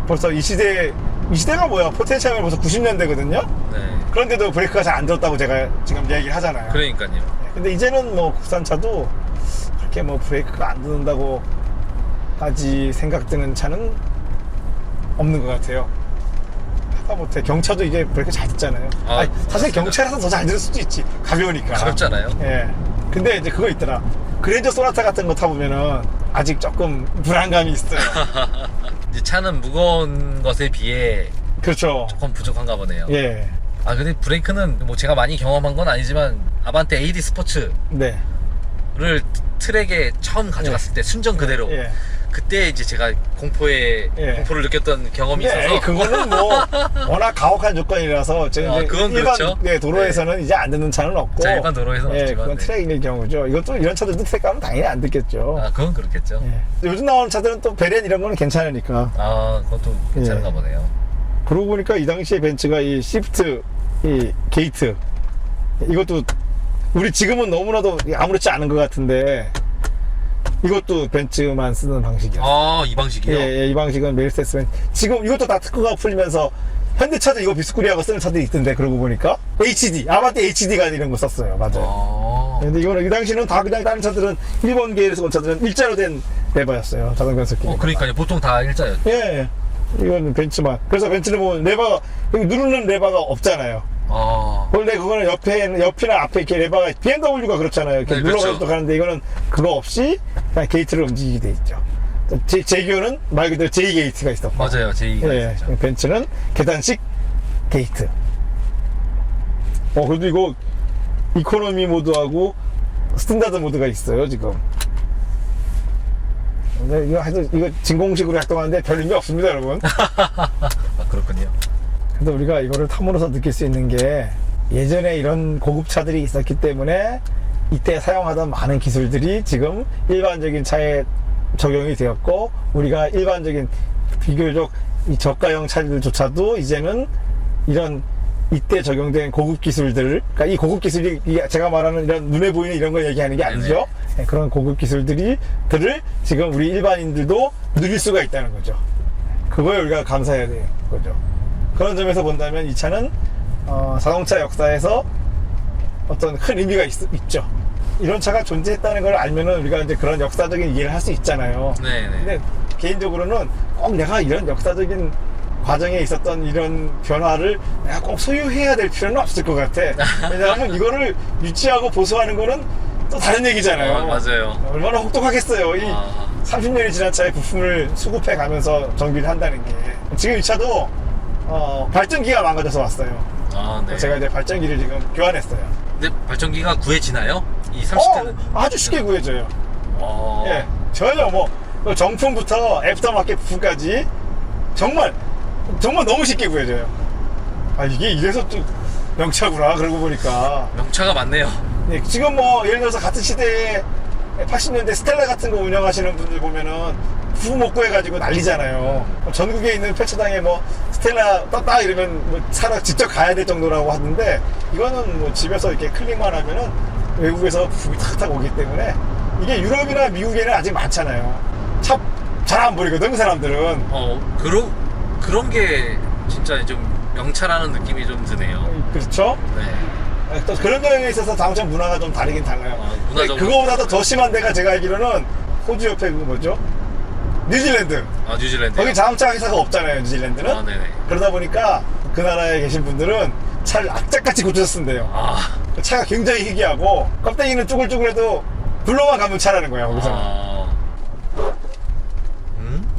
벌써 이 시대가 뭐야? 포텐시아면 벌써 90년대거든요. 네. 그런데도 브레이크가 잘 안 들었다고 제가 지금 얘기를 하잖아요. 그러니까요. 근데 이제는 뭐 국산차도 그렇게 뭐 브레이크가 안 듣는다고까지 생각드는 차는 없는 것 같아요. 하다못해 경차도 이제 브레이크 잘 듣잖아요. 사실 맞습니다. 경차라서 더 잘 들을 수도 있지. 가벼우니까. 가볍잖아요. 예. 근데 이제 그거 있더라. 그랜저 소나타 같은 거 타보면은 아직 조금 불안감이 있어요. 이제 차는 무거운 것에 비해 그렇죠. 조금 부족한가 보네요. 예. 근데 브레이크는 뭐 제가 많이 경험한 건 아니지만 아반떼 AD 스포츠를 네. 트랙에 처음 가져갔을 때 순정 그대로 예. 그때 이제 제가 공포를 느꼈던 경험이 있어서 그거는 뭐 워낙 가혹한 조건이라서 그건 일반 그렇죠. 도로에서는 이제 안 듣는 차는 없고. 자, 일반 도로에서는 없지만 그건 네. 트랙일 경우죠. 이것도 이런 차들도 트랙 가면 당연히 안 듣겠죠. 그건 그렇겠죠. 예. 요즘 나오는 차들은 또 베렌 이런 거는 괜찮으니까. 그것도 괜찮은가 예. 보네요. 그러고 보니까 이 당시에 벤츠가 이 시프트, 이 게이트, 이것도 우리 지금은 너무나도 아무렇지 않은 것 같은데 이것도 벤츠만 쓰는 방식이었어요. 이 방식이요? 예, 이 방식은 메르세데스 벤츠. 지금 이것도 다 특허가 풀리면서 현대차도 이거 비스코리아가 쓰는 차들이 있던데 그러고 보니까 HD, 아반떼 HD가 이런 거 썼어요. 맞아요. 근데 이거는 이 당시는 다 그냥 다른 차들은 일본계에서 온 차들은 일자로 된 레버였어요. 자동 변속기. 그러니까요. 보통 다 일자였죠. 예. 이건 벤츠만. 그래서 벤츠는 보면 레버가 여기 누르는 레버가 없잖아요. 원래 그거는 옆이나 앞에 이렇게 레버가 BMW가 그렇잖아요. 이렇게 네, 눌러가지고 그렇죠. 가는데 이거는 그거 없이 그냥 게이트를 움직이게 돼 있죠. 제기어는 말 그대로 J 게이트가 있었고. 맞아요. 제2가 예. 있었죠. 벤츠는 계단식 게이트. 그래도 이거 이코노미 모드하고 스탠다드 모드가 있어요, 지금. 근데 이거 진공식으로 작동하는데 별 의미 없습니다, 여러분. 그렇군요. 근데 우리가 이거를 탐으로서 느낄 수 있는 게 예전에 이런 고급차들이 있었기 때문에 이때 사용하던 많은 기술들이 지금 일반적인 차에 적용이 되었고 우리가 일반적인 비교적 이 저가형 차들조차도 이제는 이런 이때 적용된 고급 기술들, 그러니까 이 고급 기술이 제가 말하는 이런 눈에 보이는 이런 걸 얘기하는 게 아니죠. 네, 그런 고급 기술들을 지금 우리 일반인들도 누릴 수가 있다는 거죠. 그거에 우리가 감사해야 되는 거죠. 그런 점에서 본다면 이 차는 자동차 역사에서 어떤 큰 의미가 있죠. 이런 차가 존재했다는 걸 알면은 우리가 이제 그런 역사적인 이해를 할 수 있잖아요. 네네. 근데 개인적으로는 꼭 내가 이런 역사적인 과정에 있었던 이런 변화를 내가 꼭 소유해야 될 필요는 없을 것 같아. 왜냐하면 이거를 유지하고 보수하는 거는 또 다른 얘기잖아요. 맞아요. 얼마나 혹독하겠어요. 이 30년이 지난 차의 부품을 수급해 가면서 정비를 한다는 게. 지금 이 차도 발전기가 망가져서 왔어요. 네. 제가 이제 발전기를 지금 교환했어요. 근데 발전기가 구해지나요? 이 30대는? 아주 쉽게 구해져요. 예, 전혀 뭐 정품부터 애프터마켓 부품까지 정말 너무 쉽게 구해져요. 이게 이래서 또 명차구나. 그러고 보니까 명차가 많네요. 네, 지금 뭐 예를 들어서 같은 시대에 80년대 스텔라 같은 거 운영하시는 분들 보면은 부품 못 구해가지고 난리잖아요. 전국에 있는 폐차장에 뭐 스텔라 떴다 이러면 뭐 사러 직접 가야 될 정도라고 하는데 이거는 뭐 집에서 이렇게 클릭만 하면은 외국에서 부품이 탁탁 오기 때문에 이게 유럽이나 미국에는 아직 많잖아요. 차 잘 안 버리거든 그 사람들은. 그런 게 진짜 좀 명차라는 느낌이 좀 드네요. 그렇죠? 네. 또 그런 경우에 있어서 자동차 문화가 좀 다르긴 달라요. 문화적으로. 그거보다도 더 심한 데가 제가 알기로는 호주 옆에 그 뭐죠? 뉴질랜드. 뉴질랜드. 거기 자동차 회사가 없잖아요, 뉴질랜드는. 네네. 그러다 보니까 그 나라에 계신 분들은 차를 악착같이 고쳐서 쓴대요. 차가 굉장히 희귀하고 껍데기는 쭈글쭈글해도 불로만 감은 차라는 거야, 거기서는.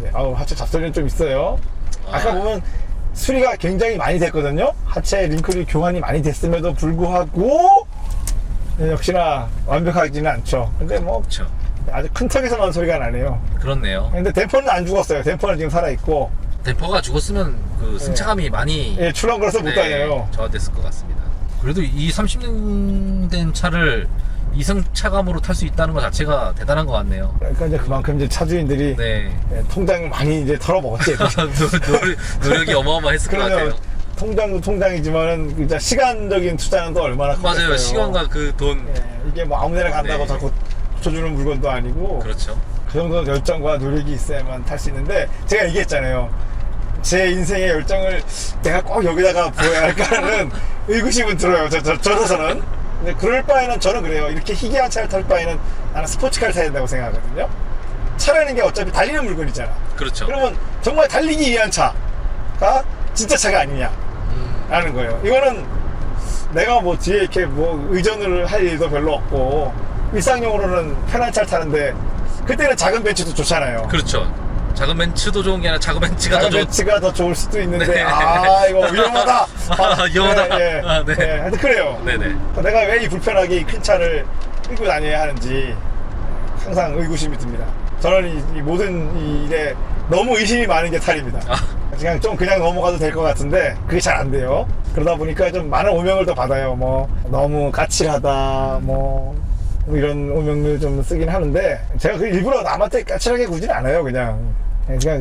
네, 하체 잡소리는 좀 있어요. 아까 보면 수리가 굉장히 많이 됐거든요. 하체 링클이 교환이 많이 됐음에도 불구하고 네, 역시나 완벽하지는 않죠. 근데 뭐 그렇죠. 아주 큰 턱에서만 소리가 나네요. 그렇네요. 근데 댐퍼는 안 죽었어요. 댐퍼는 지금 살아있고. 댐퍼가 죽었으면 그 승차감이 많이 출렁거려서 못 다녀요. 저하됐을 것 같습니다. 그래도 이 30년 된 차를 이승차감으로 탈 수 있다는 것 자체가 대단한 것 같네요. 그러니까 이제 그만큼 이제 차주인들이 통장 많이 이제 털어먹었지. 노력이 어마어마했을 것 같아요. 통장도 통장이지만은 진짜 시간적인 투자는 또 얼마나 크겠어요. 맞아요. 시간과 그 돈. 이게 뭐 아무데나 간다고 다 고쳐주는 물건도 아니고. 그렇죠. 그 정도 열정과 노력이 있어야만 탈 수 있는데 제가 얘기했잖아요. 제 인생의 열정을 내가 꼭 여기다가 보여야 할까라는 의구심은 들어요. 저로서는. 근데 그럴 바에는 저는 그래요. 이렇게 희귀한 차를 탈 바에는 나는 스포츠카를 타야 된다고 생각하거든요. 차라는 게 어차피 달리는 물건이잖아. 그렇죠. 그러면 정말 달리기 위한 차가 진짜 차가 아니냐 라는 거예요. 이거는 내가 뭐 뒤에 이렇게 뭐 의전을 할 일도 별로 없고 일상용으로는 편한 차를 타는데 그때는 작은 벤츠도 좋잖아요. 그렇죠. 작은 벤츠도 좋은 게 아니라 작은 벤츠가 더 좋을 수도 있는데 네. 이거 위험하다. 위험하다. 네. 하여튼 그래요. 네네. 내가 왜 이 불편하게 이 큰 차를 끌고 다녀야 하는지 항상 의구심이 듭니다. 저는 이 모든 일에 너무 의심이 많은 게 탈입니다. 그냥 넘어가도 될 것 같은데 그게 잘 안 돼요. 그러다 보니까 좀 많은 오명을 더 받아요. 뭐 너무 까칠하다 뭐 이런 오명을 좀 쓰긴 하는데 제가 그 일부러 남한테 까칠하게 구진 않아요. 그냥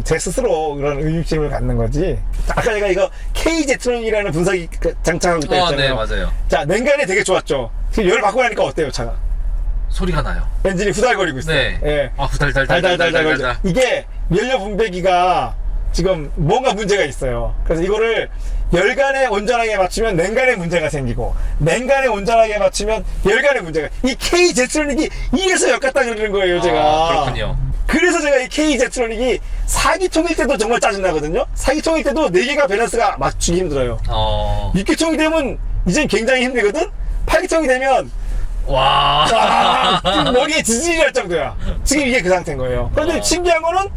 제 스스로 그런 의심을 갖는 거지. 아까 제가 이거 KZ론이라는 분석이 장착하고 있다 했잖아요. 네, 맞아요. 자, 냉간이 되게 좋았죠. 지금 열 받고 나니까 어때요, 차가? 소리가 나요. 엔진이 후달거리고 있어요. 네. 예. 달달달달달달달. 이게 연료 분배기가 지금 뭔가 문제가 있어요. 그래서 이거를 열간에 온전하게 맞추면 냉간에 문제가 생기고 냉간에 온전하게 맞추면 열간에 문제가. 이 KZ로닉이 이래서 역같다 그러는 거예요, 제가. 그렇군요. 그래서 제가 이 KZ로닉이 4기통일 때도 정말 짜증나거든요. 4기통일 때도 4개가 밸런스가 맞추기 힘들어요. 6기통이 되면 이젠 굉장히 힘들거든. 8기통이 되면 머리에 지진이 날 정도야. 지금 이게 그 상태인 거예요. 그런데 신기한 거는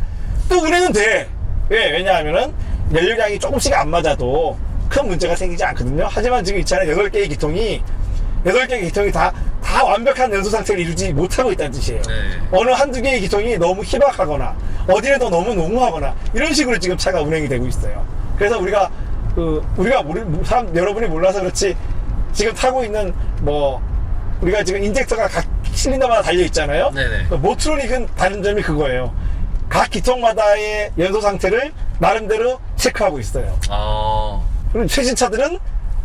또 운행은 돼. 왜냐하면은 연료량이 조금씩 안 맞아도 큰 문제가 생기지 않거든요. 하지만 지금 이 차는 8개의 기통이 다 완벽한 연소 상태를 이루지 못하고 있다는 뜻이에요. 어느 한두 개의 기통이 너무 희박하거나 어디에도 너무 농후하거나 이런 식으로 지금 차가 운행이 되고 있어요. 그래서 여러분이 몰라서 그렇지 지금 타고 있는 우리가 지금 인젝터가 각 실린더마다 달려 있잖아요. 모트로닉은 다른 점이 그거예요. 각 기통마다의 연소 상태를 나름대로 체크하고 있어요. 그리고 최신 차들은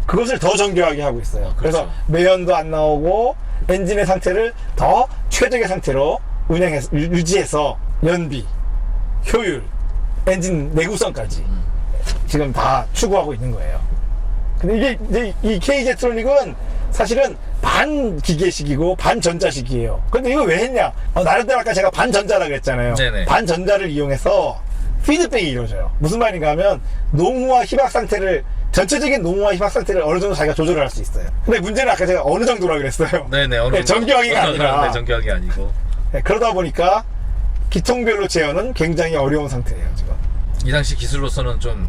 그것을 더 정교하게 하고 있어요. 그래서 매연도 안 나오고 엔진의 상태를 더 최적의 상태로 유지해서 연비, 효율, 엔진 내구성까지 지금 다 추구하고 있는 거예요. 근데 이게 이 KZ로닉은 사실은 반기계식이고 반전자식이에요. 근데 이거 왜 했냐? 나름대로 아까 제가 반전자라고 그랬잖아요. 반전자를 이용해서 피드백이 이루어져요. 무슨 말인가 하면 농후와 희박 상태를 전체적인 농후와 희박 상태를 어느 정도 자기가 조절을 할 수 있어요. 근데 문제는 아까 제가 어느 정도라고 그랬어요. 정교하기가 아니라. 정교하기 아니고. 그러다 보니까 기통별로 제어는 굉장히 어려운 상태예요, 지금. 이 당시 기술로서는 좀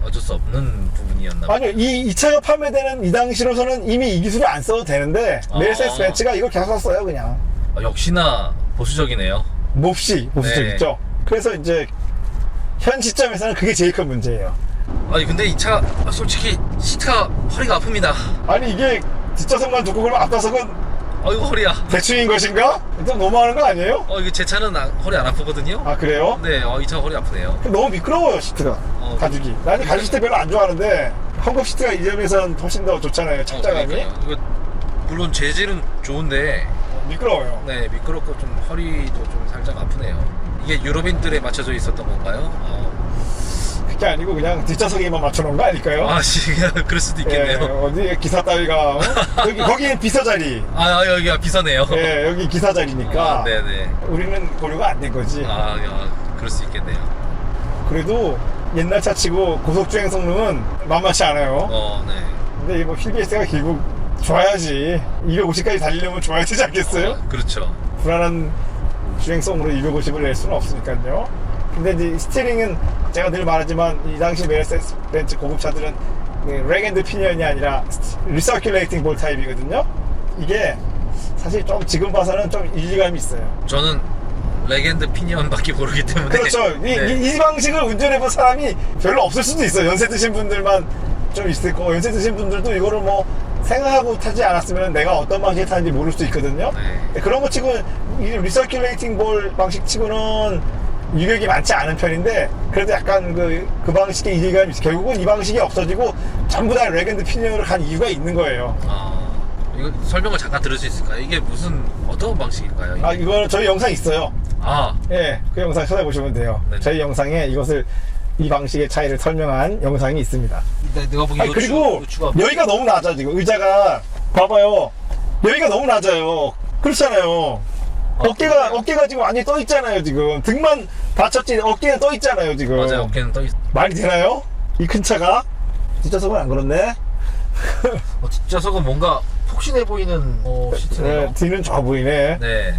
어쩔 수 없는 부분이었나 봐요. 아니요, 이 차가 판매되는 이 당시로서는 이미 이 기술을 안 써도 되는데 메르세데스 벤츠가 이걸 계속 썼어요, 그냥. 역시나 보수적이네요. 몹시 보수적이죠. 그래서 이제 현 시점에서는 그게 제일 큰 문제예요. 근데 이 차 솔직히 시트가 허리가 아픕니다. 이게 뒷좌석만 좋고 그러면 앞좌석은 이거 허리야. 대충인 것인가? 좀 너무하는 거 아니에요? 이게 제 차는 허리 안 아프거든요. 그래요? 네, 이 차 허리 아프네요. 너무 미끄러워요, 시트가. 가죽이. 나는 가죽 시트 별로 안 좋아하는데 헝겊 시트가 이 점에서는 훨씬 더 좋잖아요, 착장감이. 물론 재질은 좋은데 미끄러워요. 네, 미끄럽고 좀 허리도 좀 살짝 아프네요. 이게 유럽인들에 맞춰져 있었던 건가요? 게 아니고 그냥 뒷좌석에만 맞춰놓은 거 아닐까요? 아, 그냥 그럴 수도 있겠네요. 예, 어디 기사 따위가 거기는 비서 자리. 아, 여기가 비서네요. 예, 여기 기사 자리니까 아, 네네. 우리는 고려가 안 된 거지. 아, 그럴 수 있겠네요. 그래도 옛날 차치고 고속주행 성능은 만만치 않아요. 네. 근데 뭐 휠베이스가 결국 좋아야지. 250까지 달리려면 좋아야 되지 않겠어요? 그렇죠. 불안한 주행성으로 250을 낼 수는 없으니까요. 근데 이제 스티어링은 제가 늘 말하지만 이 당시 메르세데스 벤츠 고급차들은 렉앤드 피니언이 아니라 리서큘레이팅 볼 타입이거든요. 이게 사실 좀 지금 봐서는 좀 일리감이 있어요. 저는 레겐드 피니언밖에 모르기 때문에. 그렇죠. 네. 이 방식을 운전해본 사람이 별로 없을 수도 있어요. 연세 드신 분들만 좀 있을 거고, 연세 드신 분들도 이거를 뭐 생각하고 타지 않았으면 내가 어떤 방식에 타는지 모를 수 있거든요. 네. 그런 거 치고 이 리서큘레이팅 볼 방식 치고는 유격이 많지 않은 편인데, 그래도 약간 그 방식의 일리감이 있어요. 결국은 이 방식이 없어지고 전부 다 레겐드 피니언으로 간 이유가 있는 거예요. 이거 설명을 잠깐 들을 수 있을까요? 이게 어떤 방식일까요? 이게? 이거는 저희 영상 있어요. 예, 그 영상 찾아보시면 돼요. 네네. 저희 영상에 이 방식의 차이를 설명한 영상이 있습니다. 내가 보기엔 그리고 여기가 너무 낮아. 지금 의자가 봐봐요, 여기가 너무 낮아요. 그렇잖아요. 어깨가 지금 완전히 떠 있잖아요. 지금 등만 받쳤지 어깨는 떠 있잖아요. 지금 맞아요. 어깨는 떠 있어. 말이 되나요? 이 큰 차가 뒷좌석은 안 그렇네. 뒷좌석은 뭔가 폭신해 보이는 시트네요. 뒤는 좋아 보이네. 네.